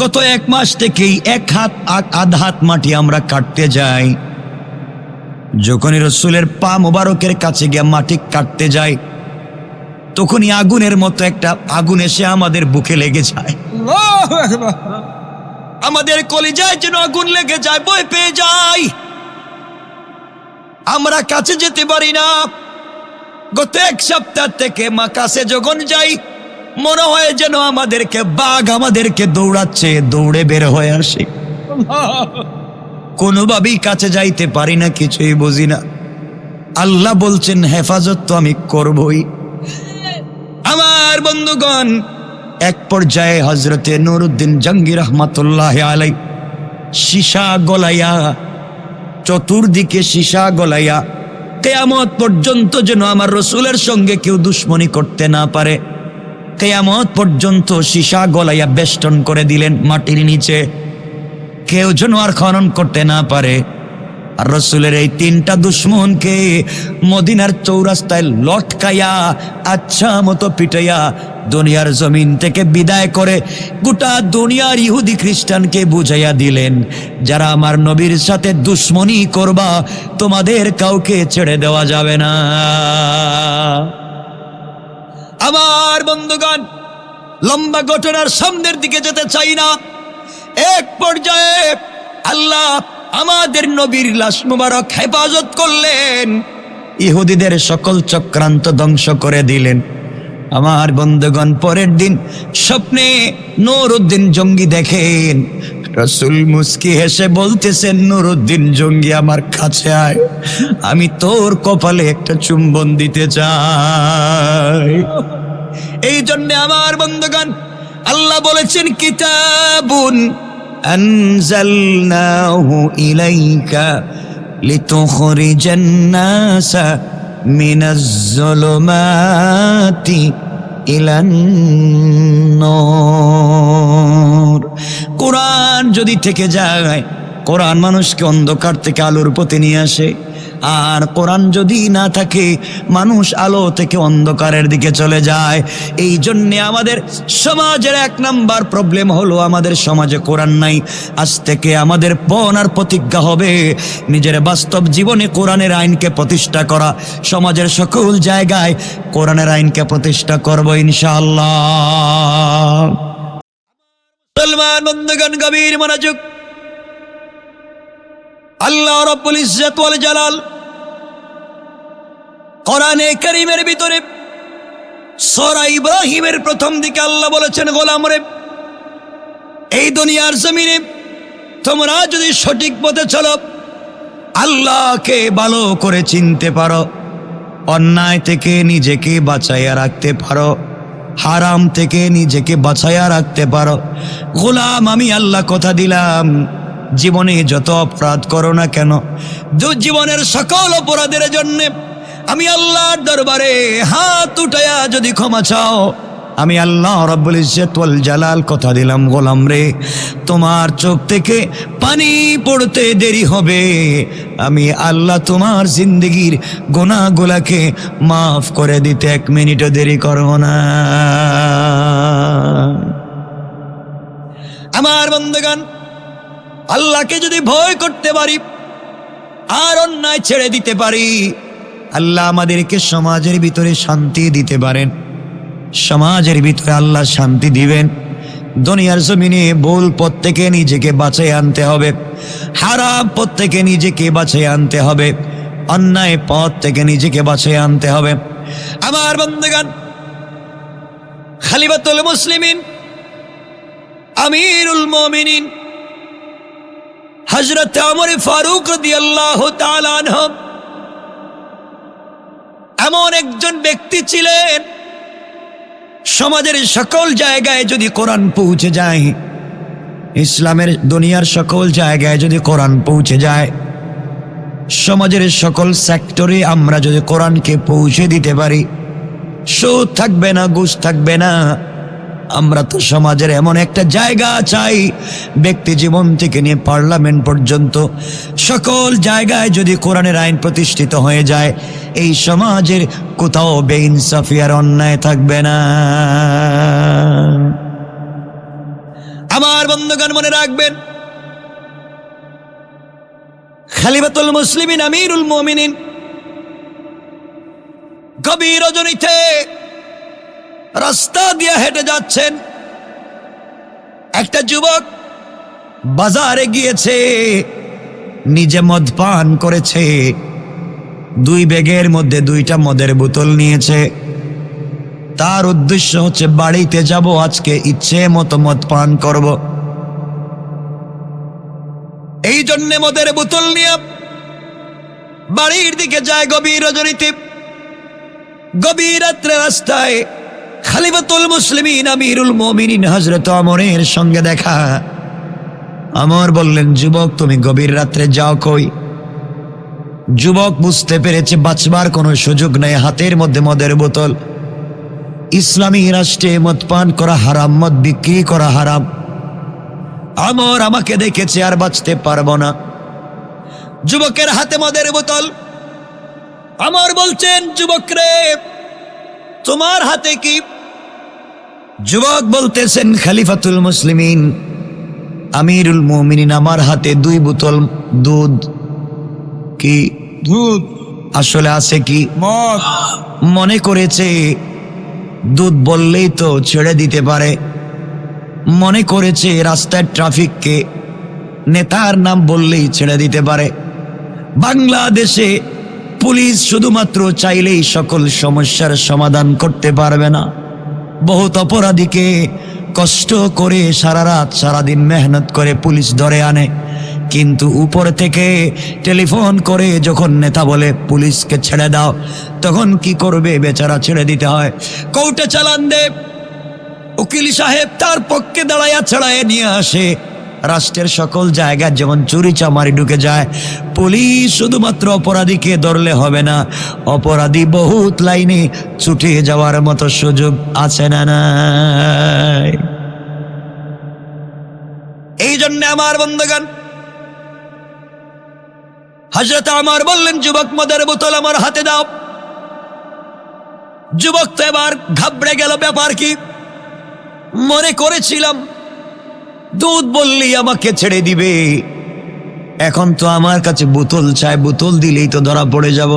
গত 1 মাস থেকেই 1 হাত আধ হাত মাটি আমরা কাটতে যাই। যখনই রসুলের পা মোবারকের কাছে গিয়ে মাটি কাটতে যাই, তখনই আগুনের মতো একটা আগুন এসে আমাদের বুকে লেগে যায়। আল্লাহু আকবার। আমাদের কলিজায় যেন আগুন লেগে যায়, ভয় পেয়ে যাই, আমরা কাছে যেতে পারি না। গত 1 সপ্তাহ থেকে মা কাছে যখন যাই, মনে হয় যেন আমাদেরকে বাঘ আমাদেরকে দৌড়াচ্ছে, দৌড়ে বের হয়ে আসে। কোনোভাবেই কাছে যাইতে পারি না, কিছুই বুঝি না। আল্লাহ বলছেন হেফাজত তো আমি করবই। আমার বন্ধুগণ, এক পর্যায়ে হযরতে নুরউদ্দিন জঙ্গি রহমাতুল্লাহ আলাইহি সীসা গলাইয়া, চতুর্দিকে সীসা গলাইয়া, কিয়ামত পর্যন্ত যেন আমার রসুলের সঙ্গে কেউ দুশ্মনী করতে না পারে, কিয়ামত পর্যন্ত সীসা গলাইয়া বেষ্টন করে দিলেন মাটির নিচে, কেউ যেন আর খনন করতে না পারে। আর রসুলের এই 3টা দুশ্মনকে মদিনার চৌরাস্তায় লটকাইয়া, আচ্ছা মতো পিটাইয়া দুনিয়ার জমিন থেকে বিদায় করে গোটা দুনিয়ার ইহুদি খ্রিস্টানকে বুঝাইয়া দিলেন, যারা আমার নবীর সাথে দুশ্মনী করবা, তোমাদের কাউকে ছেড়ে দেওয়া যাবে না। আমার বন্ধুগণ, লম্বা ঘটনার সামনের দিকে যেতে চাই না। এক পর্যায়ে আল্লাহ আমাদের নবীর লাশ মুবারক হেফাজত করলেন, ইহুদিদের সকল চক্রান্ত ধ্বংস করে দিলেন। আমার বন্ধুগণ, পরের দিন স্বপ্নে নুরউদ্দিন জঙ্গি দেখেন, রাসূল মুস্কি হেসে বলতেছেন, নুরউদ্দিন জঙ্গি আমার কাছে আয়, আমি তোর কপালে একটা চুম্বন দিতে চাই। এই জন্য আমার বন্ধুগণ, আল্লাহ বলেছেন, কিতাবুন আনজালনাহু ইলাইকা লিতুখরিজান নাসা মিনাজ যুলুমাতি ইলান নূর। কোরআন যদি থেকে যায়, কোরআন মানুষকে অন্ধকার থেকে আলোর পথে নিয়ে আসে, আর কোরআন যদি না থাকে, মানুষ আলো থেকে অন্ধকারের দিকে চলে যায়। এই জন্যে আমাদের সমাজের 1 নাম্বার প্রবলেম হলো, আমাদের সমাজে কোরআন নাই। আজ থেকে আমাদের পণ আর প্রতিজ্ঞা হবে, নিজের বাস্তব জীবনে কোরআনের আইনকে প্রতিষ্ঠা করা, সমাজের সকল জায়গায় কোরআনের আইনকে প্রতিষ্ঠা করব ইনশাআল্লাহ। মুসলমান বন্ধুগণ, গভীর মনোযোগ। আল্লাহ রাব্বুল ইজ্জত ওয়াল জালাল কোরআনে কারীমের ভিতরে সূরা ইব্রাহিমের প্রথম দিকে আল্লাহ বলেছেন, গোলাম রে, এই দুনিয়ার জমিনে তোমরা যদি সঠিক পথে চলো, আল্লাহকে ভালো করে চিনতে পারো, অন্যায় থেকে নিজেকে বাঁচাইয়া রাখতে পারো, হারাম থেকে নিজেকে বাঁচাইয়া রাখতে পারো, গোলাম আমি আল্লাহ কথা দিলাম, জীবনে যত অপরাধ করো না কেন, জীবনের সকল অপরাধের জন্য আমি আল্লাহর দরবারে হাত উঠাইয়া যদি ক্ষমা চাও, আমি আল্লাহ রাব্বুল ইজ্জত ওয়াল জালাল কথা দিলাম, গোলাম রে, তোমার চোখ থেকে পানি পড়তে দেরি হবে, আমি আল্লাহ তোমার জিন্দেগির গুনাহগুলোকে মাফ করে দিতে 1 মিনিটও দেরি করব না। আমার বন্ধুগণ, আল্লাহকে যদি ভয় করতে পারি আর অন্যায় ছেড়ে দিতে পারি, আল্লাহ আমাদেরকে সমাজের ভিতরে শান্তি দিতে পারেন। সমাজের ভিতরে আল্লাহ শান্তি দিবেন। দুনিয়ার জমিনে ভুল পথ থেকে নিজেকে বাঁচিয়ে আনতে হবে, হারাম পথ থেকে নিজেকে বাঁচিয়ে আনতে হবে, অন্যায় পথ থেকে নিজেকে বাঁচিয়ে আনতে হবে। আমার বন্ধুগণ, খলিফাতুল মুসলিমিন আমিরুল মুমিনিন হযরত ওমর ফারুক রাদিয়াল্লাহু তাআলা আনহু এমন একজন ব্যক্তি ছিলেন, সমাজের সকল জায়গায় যদি কোরআন পৌঁছে যায়, ইসলামের দুনিয়ার সকল জায়গায় যদি কোরআন পৌঁছে যায়, সমাজের সকল সেক্টরে আমরা যদি কোরআনকে পৌঁছে দিতে পারি, সুদ থাকবে না, ঘুষ থাকবে না। আমরা তো সমাজের এমন একটা জায়গা চাই, ব্যক্তি জীবন থেকে নিয়ে পার্লামেন্ট পর্যন্ত সকল জায়গায় যদি কোরআনের আইন প্রতিষ্ঠিত হয়ে যায়, এই সমাজের কোথাও বেইনসাফি আর অন্যায় থাকবে না। আমার বন্ধুগণ, মনে রাখবেন, খলিফাতুল মুসলিমিন আমিরুল মুমিনিন গভীর রজনীতে রাস্তা দিয়ে হেঁটে যাচ্ছেন। একটা যুবক বাজারে গিয়েছে, নিজে মদ পান করেছে, 2 ব্যাগের মধ্যে 2টা মদের বোতল নিয়েছে। তার উদ্দেশ্য হচ্ছে বাড়িতে যাব, আজকে ইচ্ছে মতো মদ পান করব। এই জন্যে মদের বোতল নিয়ে বাড়ির দিকে যায় গভীর রজনীতে। গভীর রাত্রে রাস্তায় খলিফাতুল মুসলিমিন আমিরুল মুমিনিন হযরত ওমরের সঙ্গে দেখা। ওমর বললেন, যুবক তুমি গভীর রাত্রে যাও কই? যুবক বুঝতে পেরেছে বাঁচবার কোনো সুযোগ নেই, হাতের মধ্যে মদের বোতল। ইসলামী রাষ্ট্রে মদ পান করা হারাম, মদ বিক্রি করা হারাম। ওমর আমাকে দেখেছে, আর বাঁচতে পারবো না। যুবকের হাতে মদের বোতল। ওমর বলছেন, যুবক রে, তোমার হাতে কি? যুবক বলতেছেন, খলিফাতুল মুসলিমিন আমিরুল মুমিনিন, আমার হাতে 2 বোতল দুধ। কি দুধ? আসলে আছে কি? মদ। মনে করেছে দুধ বললেই তো ছেড়ে দিতে পারে, মনে করেছে রাস্তার ট্রাফিককে নেতার নাম বললেই ছেড়ে দিতে পারে। বাংলাদেশে পুলিশ শুধুমাত্র চাইলেই সকল সমস্যার সমাধান করতে পারবে না। বহুত অপরাধীকে কষ্ট করে সারা রাত সারাদিন মেহনত করে পুলিশ ধরে আনে, কিন্তু উপর থেকে টেলিফোন করে যখন নেতা বলে পুলিশকে ছেড়ে দাও, তখন কি করবে? বেচারা ছেড়ে দিতে হয়। কোর্টে চালান দে, উকিল সাহেব তার পক্ষে দাঁড়াইয়া ছাড়াইয়া নিয়ে আসে। রাষ্ট্রের সকল জায়গায় যেমন চুরি চামারি ঢুকে যায়, পুলিশ শুধুমাত্র অপরাধীকে ধরলে হবে না, অপরাধী বহুত লাইনে ছুটে যাওয়ার মতো সুযোগ আছে না নাই? এই জন্য আমার বন্ধুগণ, হযরত ওমর বললেন, যুবক মদের বোতল আমার হাতে দাও। যুবক তো এবার ঘাবড়ে গেল, ব্যাপার কি? মনে করেছিলাম দুধ বললেই আমাকে ছেড়ে দিবে, এখন তো আমার কাছে বোতল চাই, বোতল দিলেই তো ধরা পড়ে যাব।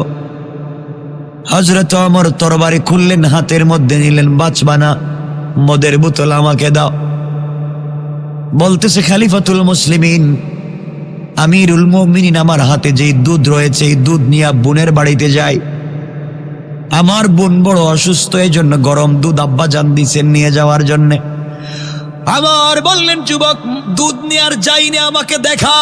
হযরত ওমর তরবারি খুললেন, হাতের মধ্যে নিলেন, বাঁচবা না, মদের বোতল আমাকে দাও। বলতেছে খলিফাতুল মুসলিমিন, আমিরুল মুমিনিন আমার হাতে যেই দুধ রয়েছে এই দুধ নিয়ে বোনের বাড়িতে যাই। আমার বোন বড় অসুস্থ, এই জন্য গরম দুধ আব্বা জান দিছেন নিয়ে যাওয়ার জন্য। আমার বললেন, যুবক দুধ নিয়ে আর যাইনি, আমাকে দেখা।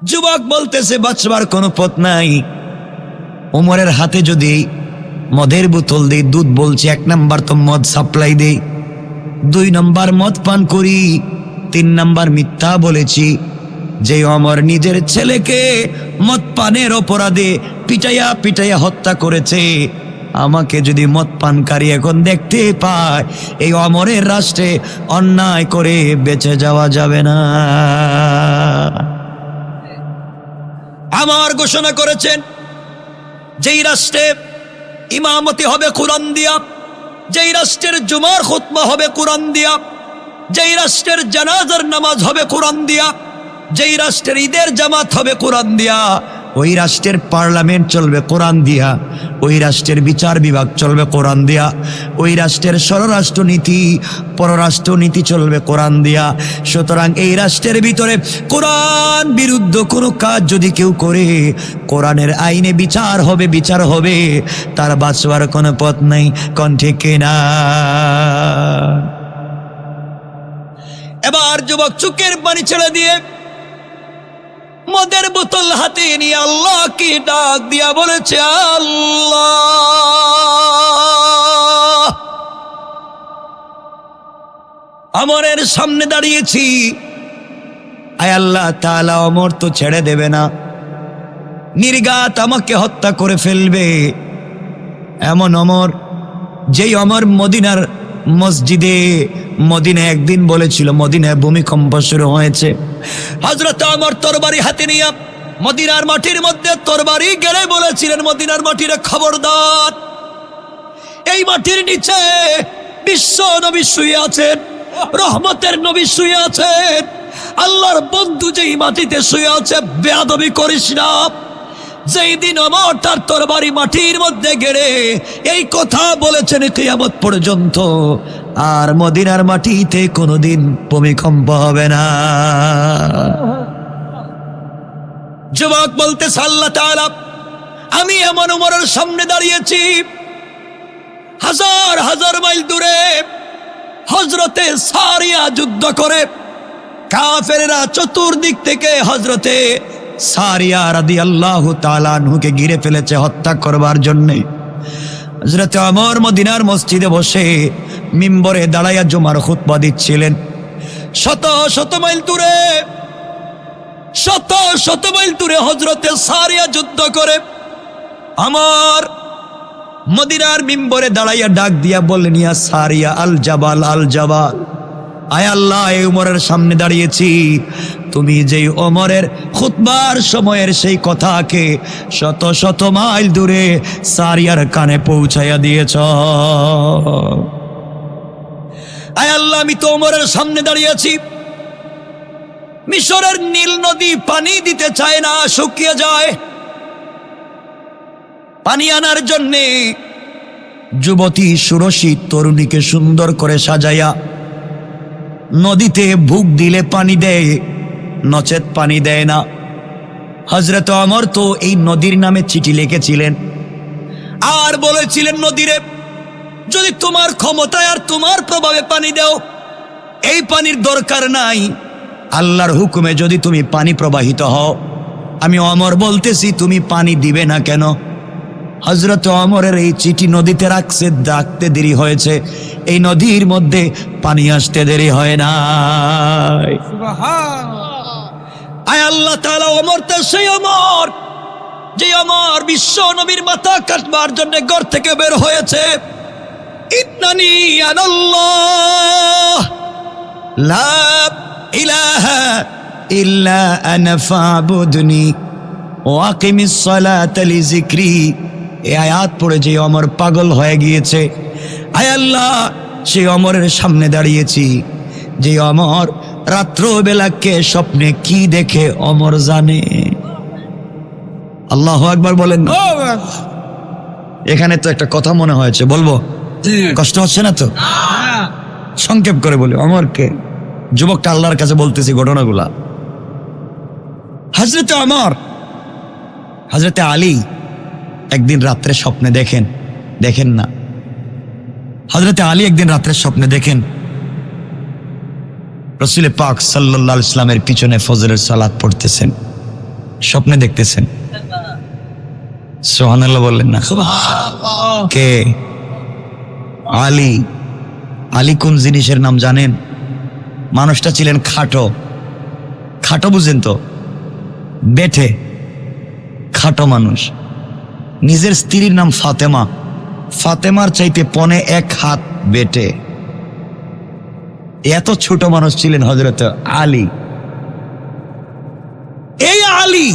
যুবক বলতেছে বাঁচবার কোনো পথ নাই। ওমরের হাতে যদি মদের বোতল দিই, দুধ বলছে 1 নাম্বার তো মদ সাপ্লাই দেই, 2 নাম্বার মদ পান করি, 3 নাম্বার মিথ্যা বলেছি। যে ওমর নিজের ছেলেকে মদ পানের অপরাধে পিটাইয়া পিটাইয়া হত্যা করেছে, আমাকে যদি মদ পানকারী এখন দেখতে পায়, এই ওমরের রাষ্ট্রে অন্যায় করে বেঁচে যাওয়া যাবে না। আমার ঘোষণা করেছেন, যেই রাষ্ট্রে ইমামতি হবে কোরআন দিয়া, যেই রাষ্ট্রের জুমার খুতবা হবে কোরআন দিয়া, যেই রাষ্ট্রের জানাজার নামাজ হবে কোরআন দিয়া, যেই রাষ্ট্রের ঈদের জামাত হবে কোরআন দিয়া, ওই রাষ্ট্রের পার্লামেন্ট চলবে কোরআন দিয়া, ওই রাষ্ট্রের বিচার বিভাগ চলবে কোরআন দিয়া, ওই রাষ্ট্রের স্বরাষ্ট্রনীতি পররাষ্ট্রনীতি চলবে কোরআন দিয়া। সুতরাং এই রাষ্ট্রের ভিতরে কোরআন বিরুদ্ধ কোনো কাজ যদি কেউ করে, কোরআনের আইনে বিচার হবে, বিচার হবে, তার বাঁচবার কোনো পথ নাই। কোন ঠিক কিনা? এবার যুবক চোখের পানি ছেড়ে দিয়ে মদের বোতল হাতে নিয়ে আল্লাহকে ডাক দিয়া বলেছে, আল্লাহ, ওমরের সামনে দাঁড়িয়েছি, আয় আল্লাহ তাআলা, ওমর তো ছেড়ে দেবে না, নির্ঘাত আমাকে হত্যা করে ফেলবে। এমন ওমর, যেই ওমর মদিনার মসজিদে, মদিনায় একদিন বলেছিল মদিনায় ভূমিকম্প শুরু হয়েছে, হযরত ওমর তরবারি হাতে নিয়ে মদিনার মাটির মধ্যে তরবারি গেড়ে বলেছিলেন, মদিনার মাটির খবরদার, এই মাটির নিচে বিশ্ব নবী শুয়ে আছেন, রহমতের নবী শুয়ে আছেন, আল্লাহর বন্ধু যেই মাটিতে শুয়ে আছে, বেয়াদবি করিস না। যেই দিন ওমর তার তরবারি মাটির মধ্যে গেড়ে এই কথা বলেছেন, কিয়ামত পর্যন্ত আর মদিনার মাটিতে কোনোদিন ভূমিকম্প হবে না। যুবক বলতেছে, আল্লাহ তাআলা, আমি এমন ওমরের সামনে দাঁড়িয়েছি, হাজার হাজার মাইল দূরে হযরতে সারিয়া যুদ্ধ করে কাফেররা চতুর্দিক থেকে হযরতে সারিয়া রাদিয়াল্লাহু তাআলা আনহুকে ঘিরে ফেলেছে হত্যা করবার জন্যে। হযরত ওমর মদিনার মসজিদে বসে মিম্বরে দাঁড়াইয়া জুমার খুতবা দিচ্ছিলেন। শত শত মাইল দূরে, শত শত মাইল দূরে হযরতে সারিয়া যুদ্ধ করে আমার মদিনার মিম্বরে দাঁড়াইয়া ডাক দিয়া বললেন, ইয়া সারিয়া আল জাবাল, আল জাবাল, আয় আল্লাহ, এই ওমরের সামনে দাঁড়িয়েছি, তুমি যেই ওমরের খুতবার সময়ের সেই কথাকে শত শত মাইল দূরে সারিয়ার কানে পৌঁছাইয়া দিয়েছ। আয় আল্লাহ, আমি তো ওমরের সামনে দাঁড়িয়েছি, মিশরের নীল নদী পানি দিতে চায় না, শুকিয়ে যায়। পানি আনার জন্যে যুবতী সুরসী তরুণীকে সুন্দর করে সাজাইয়া নদীতে বুক দিলে পানি দেয়, নচেত পানি দেয় না। হযরত ওমর তো এই নদীর নামে চিঠি লিখেছিলেন আর বলেছিলেন, নদীরে যদি তোমার ক্ষমতায় আর তোমার প্রভাবে পানি দাও, এই পানির দরকার নাই, আল্লাহর হুকুমে যদি তুমি পানি প্রবাহিত হও, আমি ওমর বলতেছি তুমি পানি দিবে না কেন? হযরত ওমরের এই চিঠি নদীতে রাখতে দেরি হয়েছে, এই নদীর মধ্যে পানি আসতে দেরি হয় না। আয় আল্লাহ তাআলা, ওমর তো সেই ওমর, যে ওমর বিশ্ব নবীর মাথা কাটবার জন্য ঘর থেকে বের হয়েছে। ইন্নানি আনাল্লাহ লা ইলাহা ইল্লা আনা ফাবুদনি ওয়া আকিমিস সালাতা লিযিকরি। এই আয়াত পড়ে যে ওমর পাগল হয়ে গিয়েছে। আয় আল্লাহ, সেই ওমরের সামনে দাঁড়িয়েছি, যে ওমর রাত্রবেলাকে স্বপ্নে কি দেখে ওমর জানে। আল্লাহু আকবার বলেন না? এখানে তো একটা কথা মনে হয়েছে, বলবো? কষ্ট হচ্ছে না তো? সংক্ষেপ করে বলি অমরকে। যুবকটা আল্লাহর কাছে বলতেছি ঘটনাগুলা। হযরতে ওমর, হযরতে আলী একদিন রাত্রে স্বপ্নে দেখেন না, হযরতে আলী একদিন রাত্রে স্বপ্নে দেখেন রাসূল পাক সাল্লাল্লাহু আলাইহি ওয়াসাল্লামের পিছনে ফজরের সালাত পড়তেছেন, স্বপ্নে দেখতেছেন। সুবহানাল্লাহ বললেন না? কে? আলী। আলী কোন জিনিসের নাম জানেন? মানুষটা ছিলেন খাটো, বুঝেন তো, বেঠে, খাটো মানুষ। নিজের স্ত্রীর নাম ফাতেমার চাইতে 1.5 হাত বেটে। এত ছোট মানুষ ছিলেন হযরত আলী। এই আলী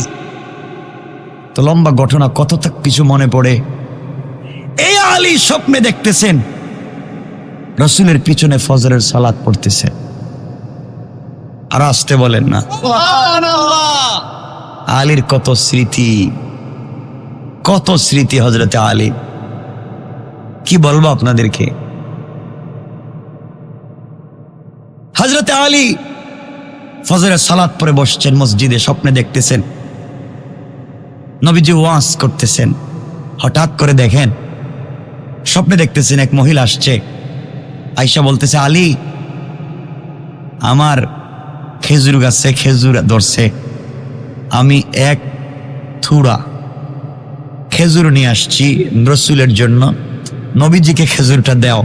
তো লম্বা ঘটনা, কত কিছু মনে পড়ে। এই আলী স্বপ্নে দেখতেছেন রাসূলের পিছনে ফজরের সালাত পড়তেছেন। আর আসতে বলেন না। আলীর কত স্মৃতি হযরতে আলী, কি বলবো আপনাদেরকে। হযরতে আলী ফজরের সালাত পড়ে বসছেন মসজিদে, স্বপ্নে দেখতেছেন নবীজি ওয়াজ করতেছেন। হঠাৎ করে দেখেন, স্বপ্নে দেখতেছেন এক মহিলা আসছে, আয়েশা বলতেছে, আলী আমার খেজুর গাছে খেজুর ধরছে, আমি 1 থুড়া খেজুর নিয়ে আসছি রাসূলের জন্য, নবীজিকে খেজুরটা দাও,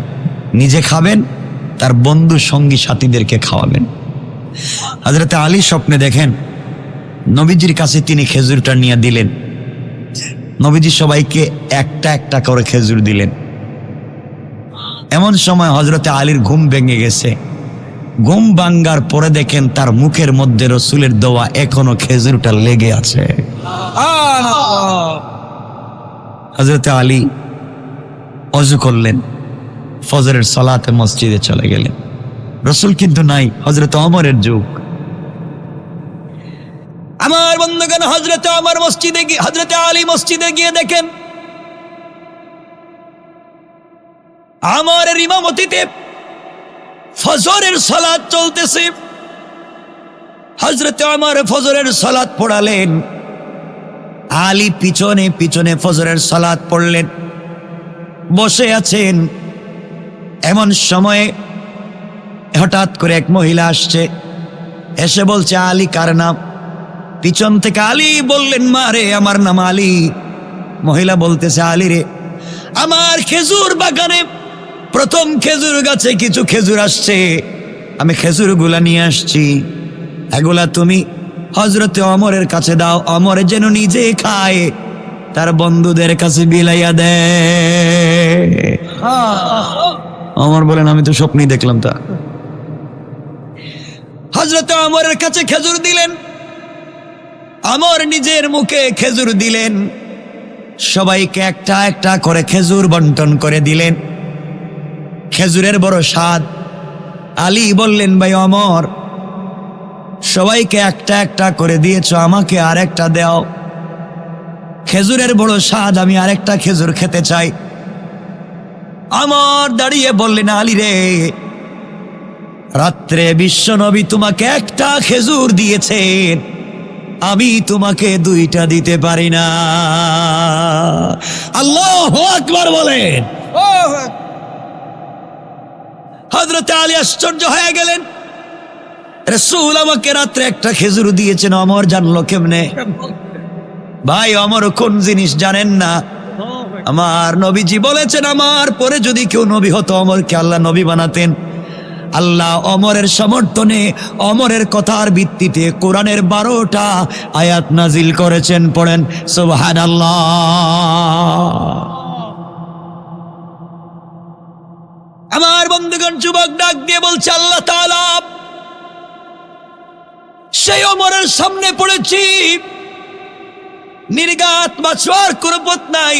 নিজে খাবেন, তার বন্ধু সঙ্গী সাথীদেরকে খাওয়াবেন। হযরতে আলী স্বপ্নে দেখেন নবীজির কাছে তিনি খেজুরটা নিয়ে দিলেন, নবীজি সবাইকে একটা করে খেজুর দিলেন। এমন সময় হযরতে আলীর ঘুম ভেঙে গেছে। ঘুম ভাঙ্গার পরে দেখেন তার মুখের মধ্যে রাসূলের দেওয়া এখনো খেজুরটা লেগে আছে। হযরতে আলী ওযু করলেন, ফজরের সালাতে মসজিদে চলে গেলেন। রাসূল কিন্তু নাই, হযরত ওমরের যুগ। আমার বন্ধুগণ, হযরতে ওমর মসজিদে গিয়ে, হযরতে আলী মসজিদে গিয়ে দেখেন ওমরের ইমামতিতে ফজরের সালাত চলতেছে। হযরতে ওমর ফজরের সালাত পড়ালেন, আলী পিছনে ফজরের সালাত পড়লেন, বসে আছেন। এমন সময়ে হঠাৎ করে এক মহিলা আসছে, এসে বলছে, আলী কার নাম? পিছন থেকে আলী বললেন, মা রে, আমার নাম আলী। মহিলা বলতেছে, আলী রে, আমার খেজুর বাগানে প্রথম খেজুর গাছে কিছু খেজুর আসছে, আমি খেজুরগুলা নিয়ে আসছি, এগুলা তুমি হযরতে ওমরের কাছে দাও, ওমর যেন নিজে খায়, তার বন্ধুদের কাছে বিলাইয়া দেয়। ওমর বলেন, আমি তো স্বপ্নই দেখলাম তা। হযরতে ওমরের কাছে খেজুর দিলেন, ওমর নিজের মুখে খেজুর দিলেন, সবাইকে একটা করে খেজুর বন্টন করে দিলেন। খেজুরের বড় স্বাদ। আলী বললেন, ভাই ওমর, সবাইকে একটা করে দিয়েছ, আমাকে আরেকটা দাও, খেজুরের বড় স্বাদ, আমি আরেকটা খেজুর খেতে চাই। ওমর দাঁড়িয়ে বললেন, আলী রে, রাত্রে বিশ্বনবী তোমাকে একটা খেজুর দিয়েছেন, আমি তোমাকে 2টা দিতে পারি না। আল্লাহু আকবার বলেন। হযরতে আলী আশ্চর্য হয়ে গেলেন, রাসূল আমাকে রাত্রে একটা খেজুর দিয়েছেন, ওমর জানলো কেমনে? ভাই, ওমর কোন জিনিস জানেন না? আমার নবীজি বলেছেন, আমার পরে যদি কেউ নবী হতো, ওমরকে আল্লাহ নবী বানাতেন। আল্লাহ ওমরের সমর্থনে, ওমরের কথার ভিত্তিতে কোরআনের 12টা আয়াত নাজিল করেছেন। পড়েন সুবহানাল্লাহ। আমার বন্ধুগণ, যুবক ডাক দিয়ে বলছে, আল্লাহ তাআলা সেই ওমরের সামনে পড়েছি, নির্ঘাত বাঁচার কোনো পথ নাই,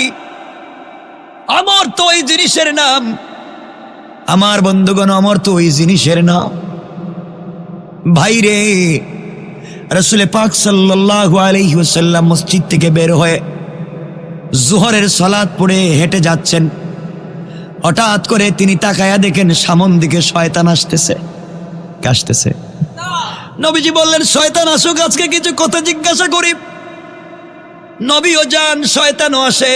ওমর তো ওই জিনিসের নাম। আমার বন্ধুগণ, ওমর তো ওই জিনিসের নাম। ভাইরে, রাসূল পাক সাল্লাল্লাহু আলাইহি ওয়াসাল্লাম মসজিদ থেকে বের হয়ে যোহরের সালাত পড়ে হেঁটে যাচ্ছেন। হঠাৎ করে তিনি তাকায়া দেখেন সামন দিকে শয়তান আসতেছে। নবীজি বললেন, শয়তান আসুক, আজকে কিছু কথা জিজ্ঞাসা করি। নবীও যান, শয়তানও আসে।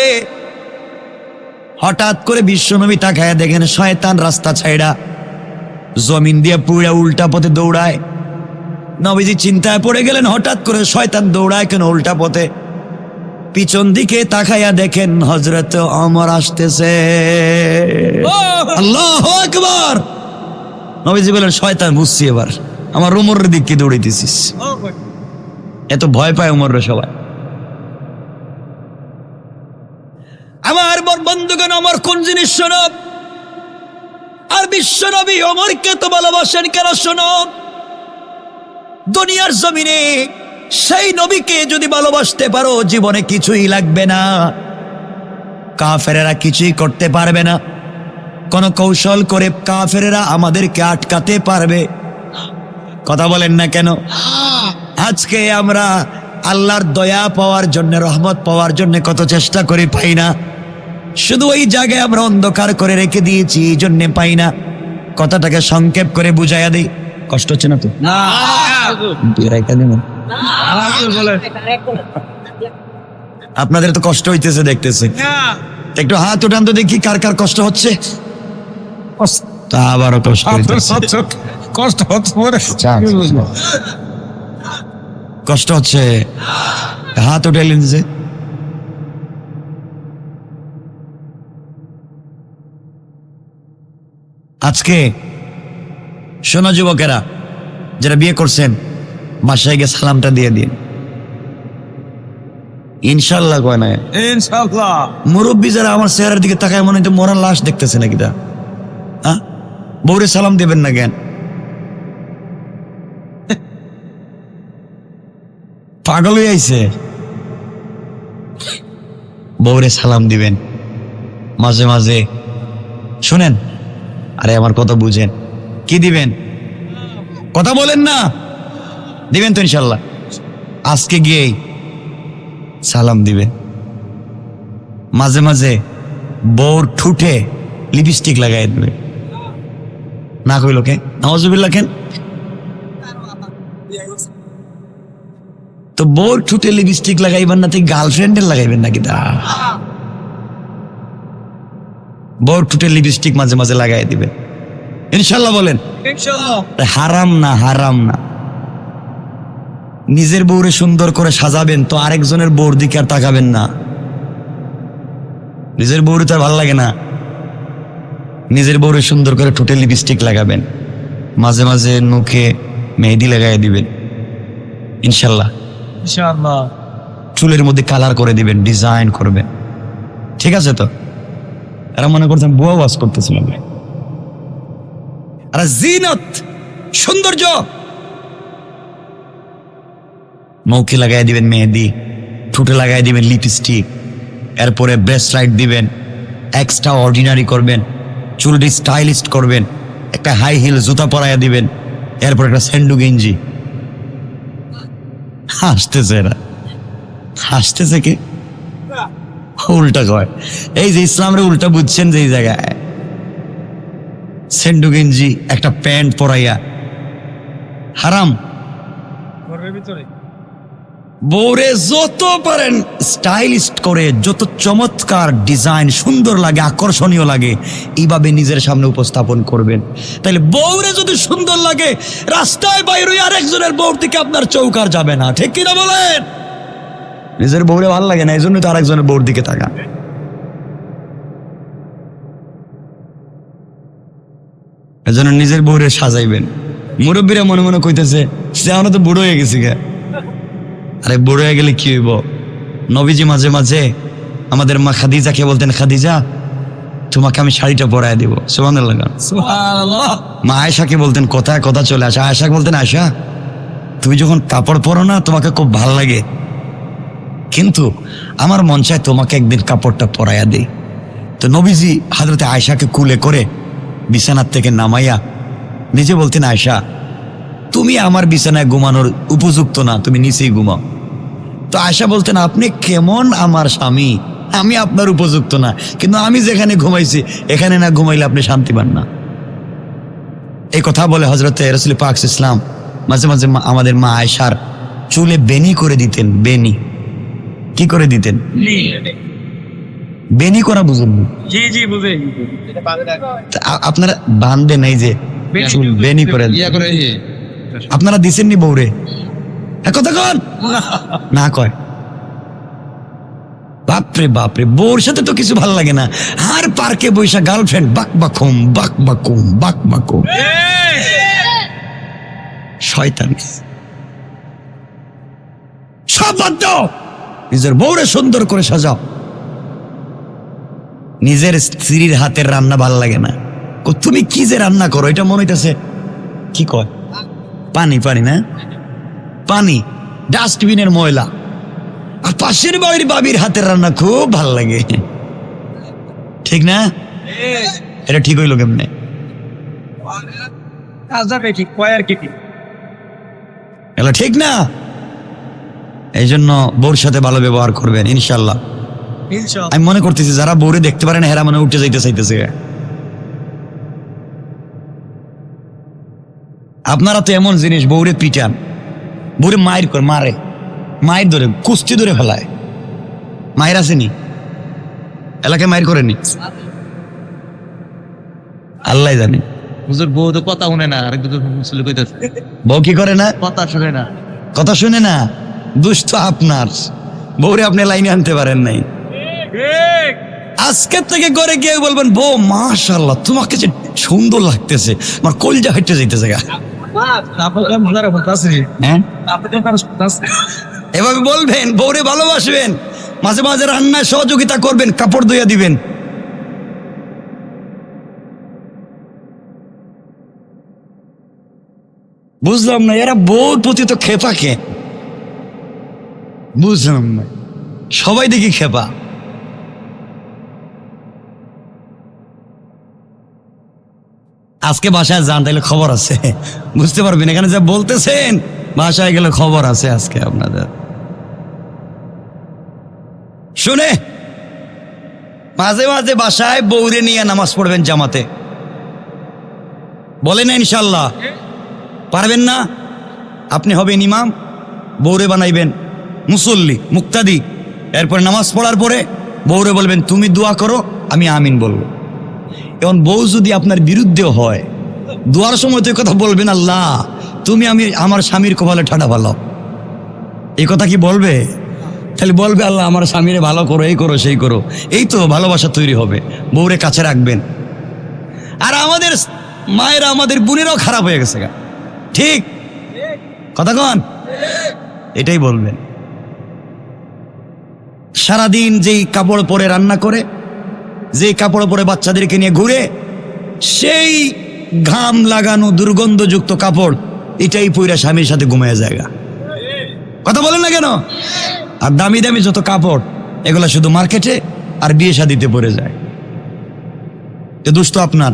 হঠাৎ করে বিশ্বনবী তাকায়া দেখেন শয়তান রাস্তা ছাইড়া জমিন দিয়ে পুরা উল্টা পথে দৌড়ায়। নবীজি চিন্তায় পড়ে গেলেন, হঠাৎ করে শয়তান দৌড়ায় কেন উল্টা পথে? পিছন দিকে তাকায়া দেখেন হযরত ওমর আসতেছে। আল্লাহু আকবার। নবীজি বলেন, শয়তান বুঝছি, এবার আমার ওমরের দিকে দৌড়াইতেছিস। এত ভয় পায় ওমর সবাই। আমার বন্ধুগণ, ওমর কোন জিনিস শোনো, আর বিশ্বনবী ওমরকে তো ভালোবাসেন কেন শোনো। দুনিয়ার জমিনে সেই নবীকে যদি ভালোবাসতে পারো, জীবনে কিছুই লাগবে না, কাফেরেরা কিছুই করতে পারবে না। কোন কৌশল করে কাফেরেরা আমাদেরকে আটকাতে পারবে? কথা বলেন না কেন? আজকে আমরা আল্লাহর দয়া পাওয়ার জন্য, রহমত পাওয়ার জন্য কত চেষ্টা করি, পাই না। শুধু ওই জায়গায় আমরা অন্ধকার করে রেখে দিয়েছি, এই জন্যে পাই না। কথাটাকে সংক্ষেপ করে বুঝাইয়া দিই। কষ্ট হচ্ছে না তো? আপনাদের তো কষ্ট হইতেছে দেখতেছে। একটু হাত উঠান তো দেখি, কার কার কষ্ট হচ্ছে। তা আবারও কষ্ট হইতেছে। কষ্ট হচ্ছে, হাত উঠাইলেন যে। আজকে শোনো যুবকেরা, যারা বিয়ে করছেন, বাসায় গিয়ে সালামটা দিয়ে দিন। ইনশাল্লাহ কয় না, ইনশাআল্লাহ। মুরব্বী যারা আমার চেহারার দিকে তাকায় মনে হয় মরার লাশ দেখতেছে নাকি তা? হ্যাঁ, বউরে সালাম দেবেন না কেন? পাগল হয়ে আইছে। বউরে সালাম দিবেন মাঝে মাঝে। শুনেন, আরে আমার কথা বুঝেন। কি দিবেন? কথা বলেন না, দিবেন তো ইনশাল্লাহ। আজকে গিয়েই সালাম দিবেন। মাঝে মাঝে বউর ঠুটে লিপস্টিক লাগাই দেবে। না কইল কে? নাউজুবিল্লাহ কেন? তো বউর ঠুটে লিপস্টিক লাগাইবেন না, তুই গার্লফ্রেন্ডের লাগাইবেন নাকি? তা বউর ঠুটে লিপস্টিক মাঝে মাঝে লাগাই দিবেন ইনশাল্লাহ। বলেন ইনশাআল্লাহ। হারাম না, হারাম না। নিজের বউরে সুন্দর করে সাজাবেন তো আরেকজনের বউর দিকে আর তাকাবেন না। নিজের বউরে তো আর ভালো লাগে না। নিজের বউরে সুন্দর করে ঠোঁটে লিপস্টিক লাগাবেন, মাঝে মাঝে মুখে মেহেদি লাগাই দিবেন ইনশাল্লাহ। ইনশাআল্লাহ। চুলের মধ্যে কালার করে দিবেন, ডিজাইন করবেন। ঠিক আছে তো? এরা মনে করছেন বুয়া ওয়াজ করতেছিলাম। আর জিনত, সৌন্দর্য, মুখে লাগাই দিবেন মেহেদি, ঠোঁটে লাগাই দিবেন লিপস্টিক, এরপরে ব্রেসলাইট দিবেন, এক্সট্রা অর্ডিনারি করবেন, চুলটি স্টাইলিস্ট করবেন, একটা হাই হিল জুতা পরাইয়া দিবেন, এরপর একটা স্যান্ডু গেঞ্জি। হাসতেছে এরা, হাসতেছে কি? উল্টা কয়। এই যে ইসলামের উল্টা বুঝছেন যে এই জায়গায় স্যান্ডু গেঞ্জি একটা প্যান্ট পরাইয়া হারাম। বউরে যত পারেন স্টাইলিস্ট করে, যত চমৎকার ডিজাইন সুন্দর লাগে, আকর্ষণীয় লাগে, এইভাবে নিজের সামনে উপস্থাপন করবেন। তাইলে বউরে যদি সুন্দর লাগে, রাস্তায় বাইরে আরেকজনের বউর দিকে আপনার চৌকার যাবে না। ঠিক কিনা বলেন? নিজের বউরে ভালো লাগে না, এই জন্য তো আরেকজনের বউর দিকে তাকান। এজন্য নিজের বউরে সাজাইবেন। মুরব্বীরা মনে মনে কইতেছে, সে আমরা তো বুড়ো হয়ে গেছি গে। আরে বুড়ো হয়ে গেলে কি হইব? নবীজি মাঝে মাঝে আমাদের মা খাদিজাকে বলতেন, খাদিজা তোমাকে আমি শাড়িটা পরায় দিব। সুবহানাল্লাহ। সুবহানাল্লাহ। মা আয়েশাকে বলতেন, কথায় কথা চলে আসে। আয়েশাকে বলতেন, আয়েশা তুমি যখন কাপড় পরো না তোমাকে খুব ভাল লাগে, কিন্তু আমার মন চায় তোমাকে একদিন কাপড়টা পরাইয়া দিই। তো নবীজি হযরতে আয়েশাকে কুলে করে বিছানার থেকে নামাইয়া নিজে বলতেন, আয়েশা তুমি আমার বিছানায় ঘুমানোর উপযুক্ত না, তুমি নিচেই ঘুমাও। তো আয়েশা বলতেন, আপনি কেমন আমার স্বামী, আমি আপনার উপযুক্ত না, কিন্তু আমি যেখানে ঘুমাইছি এখানে না ঘুমাইলে আপনি শান্তি পান না। এই কথা বলে হযরত রাসূল পাক ইসলাম মাঝে মাঝে আমাদের মা আয়েশার চুলে বেনি করে দিতেন। বেনি কি করে দিতেন? বেনি করা বুঝুন? জি জি বুঝে আপনারা বান্ধে নাই যে চুল বেনি করে আপনারা দিছেননি বউরে? কথা কন না কয়। বাপরে বাপরে, বউর সাথে তো কিছু ভালো লাগে না, আর পার্কে বৈশা গার্লফ্রেন্ড বাক বাকুম বাক বাকুম বাক বাকুম। শয়তান, সব বাদ দাও, নিজের বউরে সুন্দর করে সাজাও। নিজের স্ত্রীর হাতের রান্না ভাল লাগে না, তুমি কি যে রান্না করো এটা মনে হইতেছে কি কয় পানি পানি না পানি, ডাস্টবিনের ময়লা। আর পাশের বাড়ির বাবির হাতের রান্না খুব ভাল লাগে, ঠিক না? এটা ঠিক হইলো কেমনে? এগুলো ঠিক না। এই জন্য বউর সাথে ভালো ব্যবহার করবেন ইনশাল্লাহ। আমি মনে করতেছি যারা বউরে দেখতে পারে না হেরা মানে উঠে যাইতে চাইতেছে। আপনারা তো এমন জিনিস, বউরে পিটান, বউরে মায়ের করে মারে, মায়ের ধরে কুস্তি ধরে ফেলায়। মায়ের আসেনি এলাকায়, মায়ের করেনি, আল্লাহ জানে। হুজুর বউ তো কথা শুনে না, আরেক দুটো কইতাছে বউ কি করে না? কথা শুনে না। কথা শুনে না, দুষ্ট আপনার বউরে আপনি লাইনে আনতে পারেন নাই। আজকে থেকে করে গিয়ে বলবেন, বউ মাশাআল্লাহ তোমাকে যে সুন্দর লাগতেছে, আমার কলজা হেঁটে যাইতেছে গা। হ্যাঁ, এভাবে বলবেন, বউরে ভালোবাসবেন, মাঝে মাঝে রান্নায় সহযোগিতা করবেন, কাপড় ধুইয়া দিবেন। বুঝলাম না এরা বউর প্রতি তো খেপা কে, বুঝলাম না, সবাই দেখি খেপা। আজকে বাসায় যান তাইলে খবর আছে, বুঝতে পারবেন এখানে যা বলতেছেন, বাসায় গেলে খবর আছে আজকে আপনাদের। শুনে মাঝে মাঝে বাসায় বউরে নিয়ে নামাজ পড়বেন জামাতে, বলেন না ইনশাল্লাহ? পারবেন না? আপনি হবেন ইমাম, বউরে বানাইবেন মুসল্লি মুক্তাদি, এরপরে নামাজ পড়ার পরে বউরে বলবেন তুমি দোয়া করো, আমি আমিন বলবো। এখন বউ যদি আপনার বিরুদ্ধে হয়, দোয়ার সময় তো এই কথা বলবেন, আল্লাহ তুমি আমি আমার স্বামীর কপালে ঠাডা ভালো, এই কথা কি বলবে? তাহলে বলবে আল্লাহ আমার স্বামীরে ভালো করো, এই করো সেই করো। এই তো ভালোবাসা তৈরি হবে, বউরে কাছে রাখবেন। আর আমাদের মায়েরা, আমাদের বোনেরাও খারাপ হয়ে গেছে, ঠিক কথা কন, এটাই বলবেন। সারাদিন যেই কাপড় পরে রান্না করে, যেই কাপড় পরে বাচ্চাদেরকে নিয়ে ঘুরে, সেই ঘাম লাগানো দুর্গন্ধযুক্ত কাপড় এটাই পইরা স্বামীর সাথে ঘুমিয়ে জায়গা। কথা বলেন না কেন? আর দামি দামি যত কাপড় এগুলা শুধু মার্কেটে আর বিয়ে শাদিতে পরে যায়। এ দুষ্ট আপনার,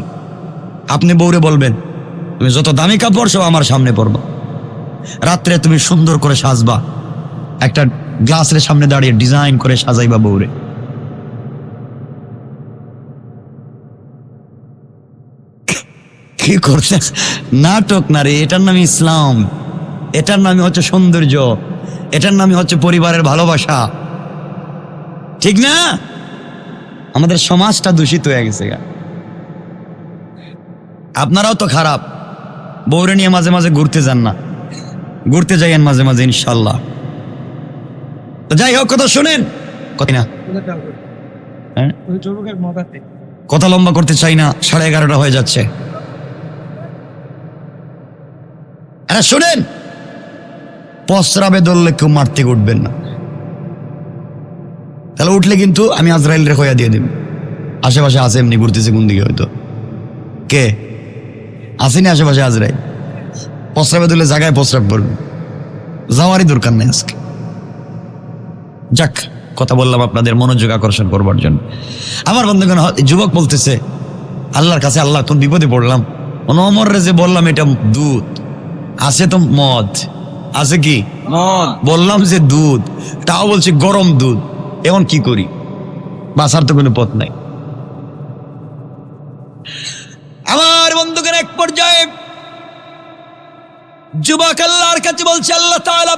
আপনি বউরে বলবেন তুমি যত দামি কাপড় সব আমার সামনে পরবা, রাত্রে তুমি সুন্দর করে সাজবা, একটা গ্লাসের সামনে দাঁড়িয়ে ডিজাইন করে সাজাইবা বউরে। কি করছে? নাটক না রে, এটার নামই ইসলাম, এটার নামই হচ্ছে সৌন্দর্য, এটার নামই হচ্ছে পরিবারের ভালোবাসা, ঠিক না? আমাদের সমাজটা দূষিত হয়ে গেছে। আপনারাও তো খারাপ, বউরে নিয়ে মাঝে মাঝে ঘুরতে যান না, ঘুরতে যাইয়েন মাঝে মাঝে ইনশাল্লাহ। তো যাই হোক, কথা শুনেন, কথা না কথা লম্বা করতে চাই না, 11:30 হয়ে যাচ্ছে। আরে শুনেন, প্রস্রাবে ধরলে কেউ মারতে উঠবেন না, তাহলে উঠলে কিন্তু আমি আজরাইল রে হইয়া দিয়ে দিব। আশেপাশে আছে, এমনি ঘুরতেছে কোন দিকে, হয়তো কে আসেনি আশেপাশে আজরাইল। প্রস্রাবে ধরলে জায়গায় প্রস্রাব করবে, যাওয়ারই দরকার নেই আজকে। যাক, কথা বললাম আপনাদের মনোযোগ আকর্ষণ করবার জন্য। আমার বন্ধুগণ, যুবক বলতেছে আল্লাহর কাছে, আল্লাহ কোন বিপদে পড়লাম, অমররে যে বললাম এটা দুধ, আছে তো মদ, আছে কি মদ, বললাম যে দুধ, তাও বলছি গরম দুধ, এখন কি করি? বাঁচার তো কোনো পথ নাই। আমার বন্ধুগণ, এক পর্যায়ে যুবক আল্লাহর কাছে বলছে, আল্লাহ তাআলা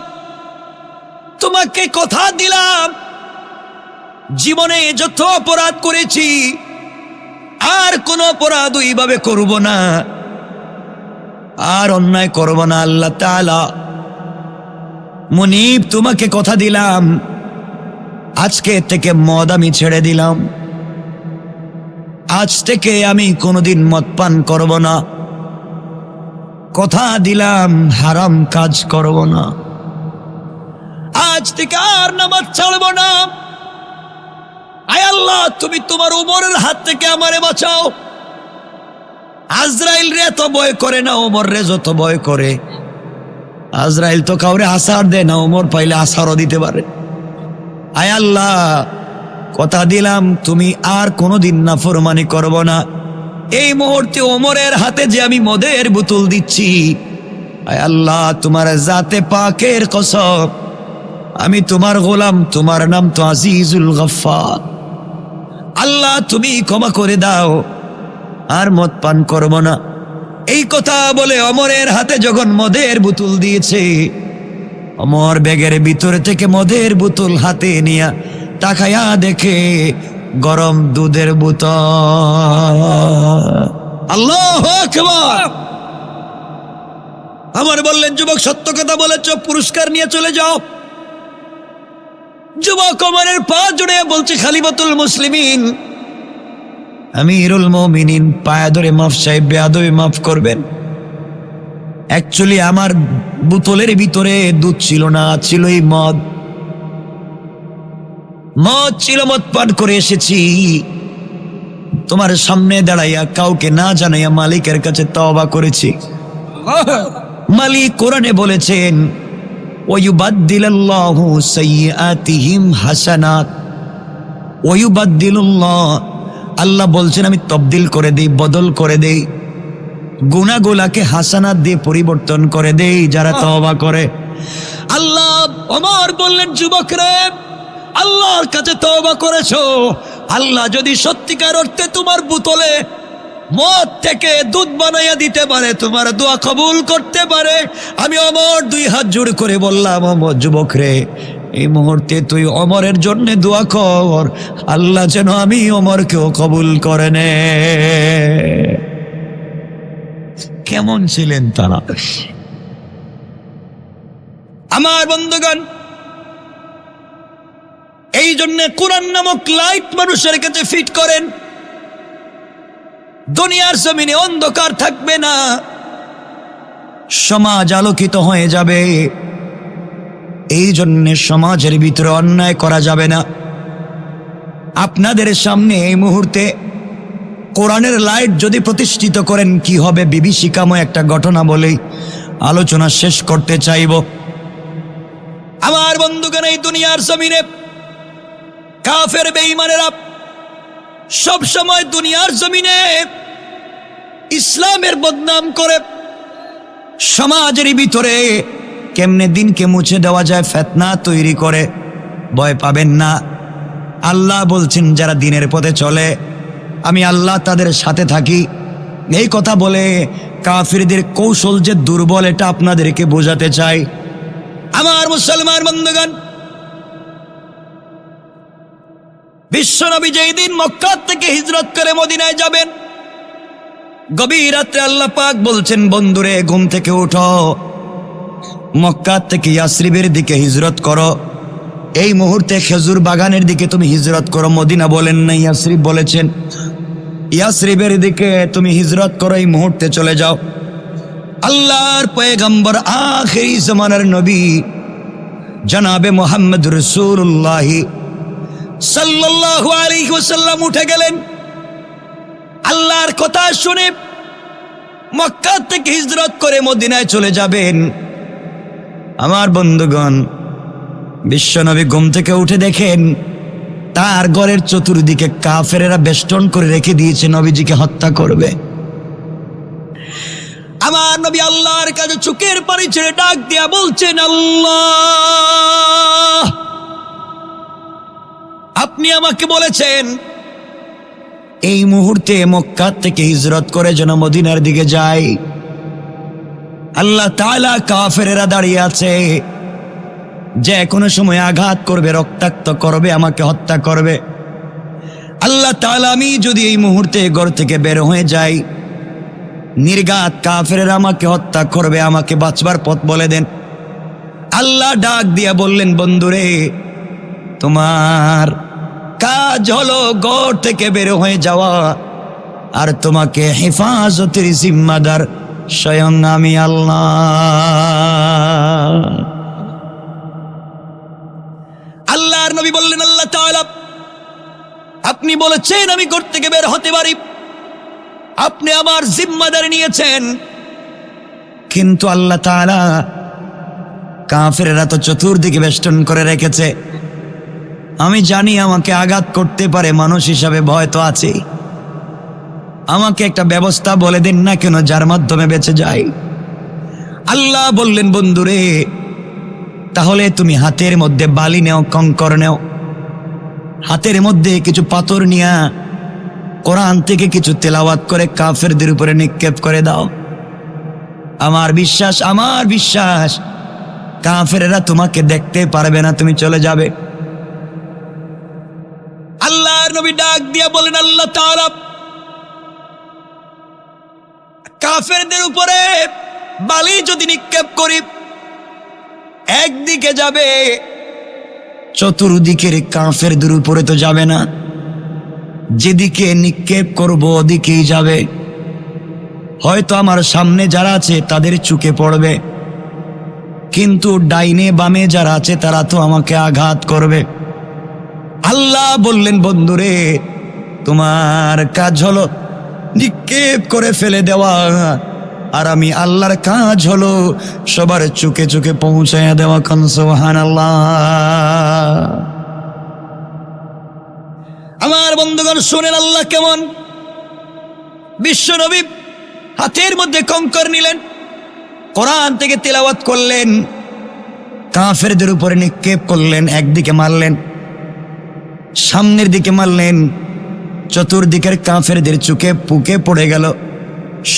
তোমাকে কথা দিলাম, জীবনে যত অপরাধ করেছি আর কোনো অপরাধ ওইভাবে করব না, আর অন্যায় করব না। আল্লাহ তাআলা মুনিব তোমাকে কথা দিলাম, আজকে থেকে মদ আমি ছেড়ে দিলাম, আজ থেকে আমি কোনোদিন মদ পান করব না, কথা দিলাম হারাম কাজ করব না, আজ থেকে আর নামাজ ছাড়ব না। আয় আল্লাহ, তুমি তোমার ওমরের হাত থেকে আমারে বাঁচাও। আজরাইল রে তো ভয় করে না, ওমর রে যত ভয় করে। আজরাইল তো কাউরে আসার দেয় না, ওমর পাইলে আসারও দিতে পারে। আয় আল্লাহ, কথা দিলাম তুমি আর কোনোদিন নাফরমানি করব না। এই মুহূর্তে ওমরের হাতে যে আমি মদের বোতল দিচ্ছি, আয় আল্লাহ তোমার জাতে পাকের কসম, আমি তোমার গোলাম, তোমার নাম তো আজিজুল গফফার। আল্লাহ তুমি ক্ষমা করে দাও, আর মদ পান করব না। এই কথা বলে ওমরের হাতে যখন মদের বোতল দিয়েছে, ওমর ব্যাগের ভিতর থেকে মদের বোতল হাতে নিয়ে তাকায়া দেখে গরম দুধের বোতল। আল্লাহু আকবার। আমার বললেন, যুবক সত্য কথা বলেছ, পুরস্কার নিয়ে চলে যাও। যুবক ওমরের পা জুড়ে বলছে, খলিফাতুল মুসলিমিন, আমিরুল মুমিনিন, পায়ে ধরে মাফ চাই, বেয়াদবি মাফ করবেন। অ্যাকচুয়ালি আমার বোতলের ভিতরে দুধ ছিল না, ছিল এই মদ। মদ ছিল, মদ পান করে এসেছি। তোমার সামনে দাঁড়াইয়া কাউকে না জানাইয়া মালিকের কাছে তওবা করেছি। মালিক কোরআনে বলেছেন, ওয়ায়ুবাদদিলুল্লাহু সাইয়্যাতিহিম হাসানাত। ওয়ায়ুবাদদিলুল্লাহ, আল্লাহ বলছেন আমি তবদিল করে দেই, বদল করে দেই, গুনাহগুলোকে হাসানাত দিয়ে পরিবর্তন করে দেই যারা তওবা করে। আল্লাহ ওমর বললেন, যুবকরে, আল্লাহর কাছে তওবা করেছো, আল্লাহ যদি সত্যিকার অর্থে তোমার বোতলে মদ থেকে দুধ বানাইয়া দিতে পারে, তোমার দোয়া কবুল করতে পারে। আমি ওমর দুই হাত জোড় করে বললাম, ওমর যুবক রে, এই মুহূর্তে তুই ওমরের জন্য দোয়া কর, আল্লাহ যেন আমি ওমরকেও কবুল করে নে। কেমন ছিলেন তারা? আমার বন্ধুগণ, এই জন্য কোরআন নামক লাইট মানুষের কাছে ফিট করেন। দুনিয়ার জমিনে অন্ধকার থাকবে না, সমাজ আলোকিত হয়ে যাবে। এই জন্য সমাজের ভিতরে অন্যায় করা যাবে না। আপনাদের সামনে এই মুহূর্তে কোরআনের লাইট যদি প্রতিষ্ঠিত করেন কি হবে, বিভীষিকাময় একটা ঘটনা বলেই আলোচনা শেষ করতে চাইব। আমার বন্ধুগণ, এই দুনিয়ার জমিনে কাফের বেঈমানেরা সব সময় দুনিয়ার জমিনে ইসলামের বদনাম করে সমাজের ভিতরে কেমনে দিনকে মুছে দেওয়া যায় ফিতনা তৈরি করে। ভয় পাবেন না, আল্লাহ বলছেন যারা দিনের পথে চলে আমি আল্লাহ তাদের সাথে থাকি। এই কথা বলে কাফিরদের কৌশল যে দুর্বল এটা আপনাদেরকে বোঝাতে চাই। আমার মুসলমান বন্ধুগণ, বিশ্বনবী যেই দিন মক্কা থেকে হিজরত করে মদিনায় যাবেন, গভীর রাত্রে আল্লাহ পাক বলছেন, বন্ধুরে ঘুম থেকে উঠো, মক্কা থেকে ইয়াসরিবের দিকে হিজরত করো। এই মুহূর্তে খেজুর বাগানের দিকে তুমি হিজরত করো। মদিনা বলেন না, ইয়াসরিব বলেছেন। ইয়াসরিবের দিকে তুমি হিজরত করো, এই মুহূর্তে চলে যাও। আল্লাহর পয়গম্বর আখিরি জামানার নবী জনাবে মুহাম্মদ রাসূলুল্লাহ সাল্লাল্লাহু আলাইহি ওয়াসাল্লাম উঠে গেলেন। আল্লাহর কথা শুনে মক্কা থেকে হিজরত করে মদিনায় চলে যাবেন। আমার বন্ধুগণ, বিশ্বনবী ঘুম থেকে উঠে দেখেন তার ঘরের চতুর্দিকে কাফেরেরা বেষ্টন করে রেখে দিয়েছে, নবীজিকে হত্যা করবে। আমার নবী আল্লাহর কাছে চোখের পানি ছেড়ে ডাক দিয়া বলছেন, আল্লাহ আপনি আমাকে বলেছেন এই মুহূর্তে মক্কা থেকে হিজরত করে যেন মদিনার দিকে যাই। আল্লাহ তাআলা কাফেরেরা দাঁড়িয়ে আছে, যে কোনো সময় আঘাত করবে, রক্তাক্ত করবে, আমাকে হত্যা করবে। আল্লাহ তাআলা আমি যদি এই মুহূর্তে ঘর থেকে বের হয়ে যাই, নির্ঘাত কাফেরেরা আমাকে হত্যা করবে, আমাকে বাঁচবার পথ বলে দেন। আল্লাহ ডাক দিয়া বললেন, বন্ধুরে তোমার কাজ হলো ঘর থেকে বের হয়ে যাওয়া, আর তোমাকে হেফাজতের জিম্মাদার স্বয়ং আমি আল্লাহ। আল্লাহর নবী বললেন, আল্লাহ তাআলা আপনি বলেছেন আমি ঘর থেকে বের হতে পারি, আপনি আমার জিম্মাদারি নিয়েছেন, কিন্তু আল্লাহ তাআলা কাফেরেরা তো চতুর্দিকে বেষ্টন করে রেখেছে, আমি জানি আমাকে আঘাত করতে পারে, মানুষ হিসাবে ভয় তো আছে, আমাকে একটা ব্যবস্থা বলে দিন না কেন যার মাধ্যমে বেঁচে যাই। আল্লাহ বললেন, বন্ধুরে তাহলে তুমি হাতের মধ্যে বালি নেও, কঙ্কর নেও, হাতের মধ্যে কিছু পাথর নিয়া কোরআন থেকে কিছু তেলাওয়াত করে কাফেরদের উপরে নিক্ষেপ করে দাও। আমার বিশ্বাস কাফেরেরা তোমাকে দেখতে পারবে না, তুমি চলে যাবে। আল্লাহর নবী ডাক দিয়া বলেন, আল্লাহ তাআলা কাফেরদের উপরে বালি যদি নিক্ষেপ করি, একদিকে যাবে, চতুর্দিকের কাফেরদের উপরে তো যাবে না, যেদিকে নিক্ষেপ করব ওদিকেই যাবে। হয়তো আমার সামনে যারা আছে তাদের চুকে পড়বে, কিন্তু ডাইনে বামে যারা আছে তারা তো আমাকে আঘাত করবে। আল্লাহ বললেন, বন্ধুরে তোমার কাজ হলো নিক্ষেপ করে ফেলে দেওয়া, আর আমি আল্লাহর কাজ হলো সবার চুকে চুকে পৌঁছায়া দেওয়া। কান সুবহানাল্লাহ। আমার বন্ধুগণ শুনেন আল্লাহ কেমন। বিশ্বনবী হাতের মধ্যে কঙ্কর নিলেন, কোরআন থেকে তেলাওয়াত করলেন, কাফেরদের উপরে নিক্ষেপ করলেন, একদিকে মারলেন, সামনের দিকে মারলেন, চতুর্দিকের কাফেরদের চোখে পুকে পড়ে গেল,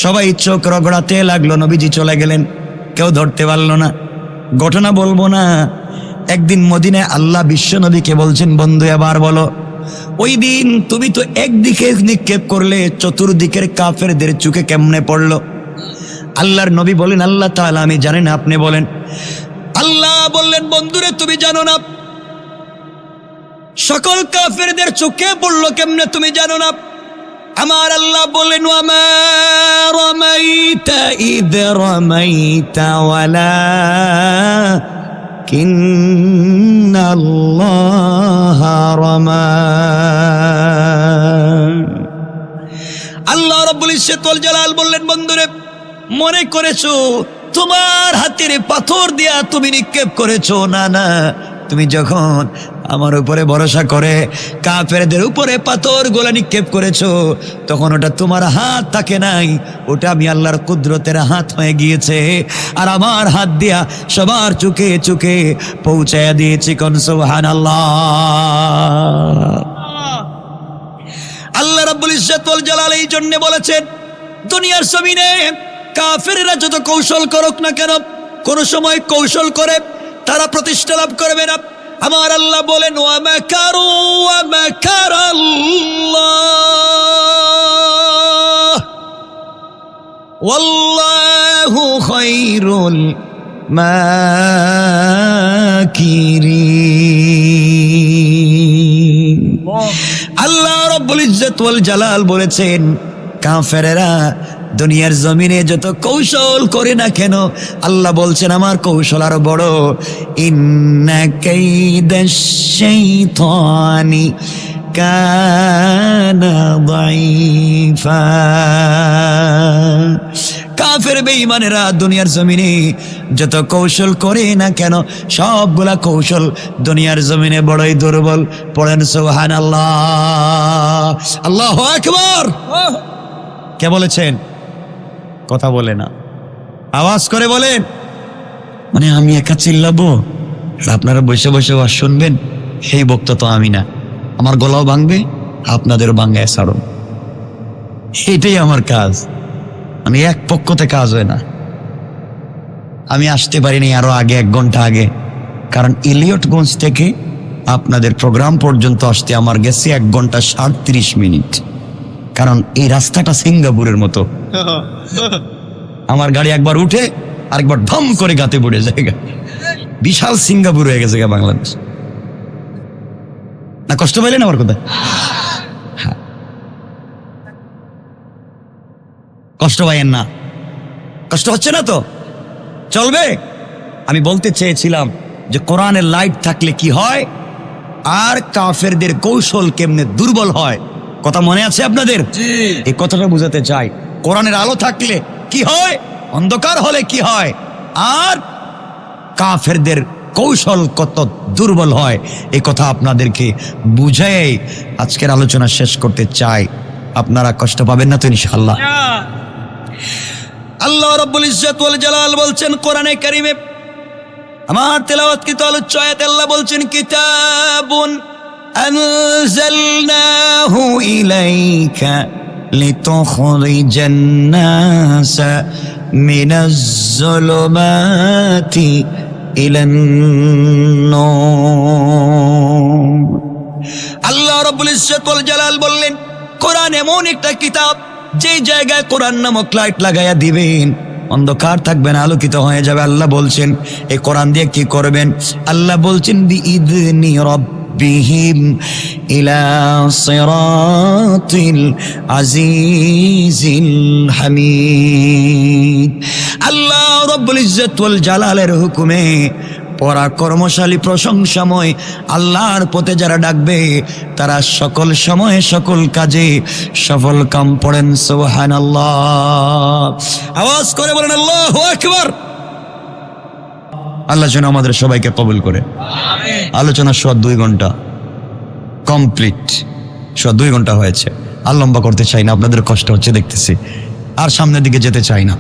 সবাই চোখ রগড়াতে লাগলো, নবীজি চলে গেলেন, কেউ ধরতে পারল না। ঘটনা বলবো না, একদিন মদিনায় আল্লাহ বিশ্ব নবীকে বলছেন, বন্ধু এবার বলো, ওই দিন তুমি তো একদিকে নিক্ষেপ করলে, চতুর্দিকের কাফেরদের চোখে কেমনে পড়লো? আল্লাহর নবী বলেন, আল্লাহ তাআলা আমি জানি না, আপনি বলেন। আল্লাহ বললেন, বন্ধুরে তুমি জানো না সকল কাফেরদের চোখে পড়লো কেমনে, তুমি জানো না? আমার আল্লাহ বলেন, ওয়ামা রামাইতা ইদ রামাইতা ওয়ালাকিন্নাল্লাহা রামা। আল্লাহ রাব্বুল ইজ্জত ওয়াল জালাল বললেন, বন্ধুরে মনে করেছো তোমার হাতের পাথর দিয়া তুমি নিক্ষেপ করেছো? না না, তুমি যখন আমার উপরে ভরসা করে কাফেরদের উপরে পাথর গোলা নিক্ষেপ করেছো, তখন ওটা তোমার হাত থাকে নাই, ওটা আমি আল্লাহর কুদরতের হাত হয়ে গিয়েছে, আর আমার হাত দিয়া সবার চোখে চোখে পৌঁছায়া দিয়েছি। কোন সুবহানাল্লাহ। আল্লাহ রাব্বুল ইজ্জত ওয়াল জালাল এই জন্য বলেছেন, দুনিয়ার জমিনে কাফেররা যত কৌশল করুক না কেন, কোন সময় কৌশল করে তারা প্রতিষ্ঠা লাভ করবে না। আমার আল্লাহ বলেন, ওয়া মাকারু ওয়া মাকারাল্লাহ ওয়াল্লাহু খায়রুল মাকিরিন। আল্লাহ রাব্বুল ইজ্জত ওয়াল জালাল বলেছেন, কাফেররা দুনিয়ার জমিনে যত কৌশল করে না কেন, আল্লাহ বলছেন আমার কৌশল আরো বড়। ইন্না কাইদাশ শাইতানি কানা দাইফা। কাফের বেঈমানেরা দুনিয়ার জমিনে যত কৌশল করে না কেন, সবগুলা কৌশল দুনিয়ার জমিনে বড়ই দুর্বল। পড়েন সুবহানাল্লাহ, আল্লাহু আকবার। কে বলেছেন? কথা বলে না, আওয়াজ করে বলেন। মানে আমি একা চিল্লাবো আর আপনারা বসে বসে শুনবেন, সেই বক্তা তো আমি না। আমার গলাও ভাঙবে, আপনাদেরও ভাঙ্গায় ছাড়ুন। এটাই আমার কাজ। আমি এক পক্ষতে কাজ হয় না। আমি আসতে পারিনি আরো আগে, 1 ঘন্টা আগে, কারণ ইলিয়টগঞ্জ থেকে আপনাদের প্রোগ্রাম পর্যন্ত আসতে আমার গেছে 1 ঘন্টা 37 মিনিট। কারণ এই রাস্তাটা সিঙ্গাপুরের মতো। আমার গাড়ি একবার উঠে আরেকবার ধম করে গাতে পড়ে যায়। বিশাল সিঙ্গাপুর হয়ে গেছে বাংলাদেশ। না কষ্ট পাইলেন আমার কথা? হ্যাঁ, কষ্ট পাইয়েন না। কষ্ট হচ্ছে না তো? চলবে। আমি বলতে চেয়েছিলাম যে কোরআনের লাইট থাকলে কি হয় আর কাফেরদের কৌশল কেমনে দুর্বল হয়। কথা মনে আছে আপনাদের? এই কথাটা বুঝাতে চাই। কোরআনের আলো থাকলে কি হয়, অন্ধকার হলে কি হয়, আর কাফেরদের কৌশল কত দুর্বল হয়, এই কথা আপনাদেরকে বুঝাই আজকের আলোচনা শেষ করতে চাই। আপনারা কষ্ট পাবেন না তো ইনশাআল্লাহ? আল্লাহ রাব্বুল ইজ্জত ওয়াল জালাল বলছেন কোরআনে কারীমে, আমার তেলাওয়াতকৃত আলোচ্য আয়াতে আল্লাহ বলছেন, কিতাবুন আনজালনাহু ইলাইকা লিতুখরিজান নাসা মিনাজ যুলুমাতি ইলান নূর। আল্লাহ রাব্বুল ইজ্জত ওয়াল জালাল বললেন, কোরআন এমন একটা কিতাব যে জায়গায় কোরআন নামক লাইট লাগাইয়া দিবেন অন্ধকার থাকবে না, আলোকিত হয়ে যাবে। আল্লাহ বলছেন এই কোরআন দিয়ে কি করবেন? আল্লাহ বলছেন বিইذনি রাব্বিহিম ইলা সিরাতিল আজিজিল হামিদ। আল্লাহ রাব্বুল ইজ্জত ওয়াল জালালের হুকুমে পরাক্রমশালী প্রশংসাময় আল্লাহর পথে যারা ডাকবে তারা সকল সময়ে সকল কাজে সফল কাম পড়েন। সুবহানাল্লাহ। আওয়াজ করে বলেন আল্লাহু আকবার। আল্লাহ যেন আমাদের সবাইকে কবুল করে। আলোচনা 2 ঘন্টা কমপ্লিট, 2 ঘন্টা হয়েছে। আর লম্বা করতে চাই না, আপনাদের কষ্ট হচ্ছে দেখতেছি, আর সামনের দিকে যেতে চাই না।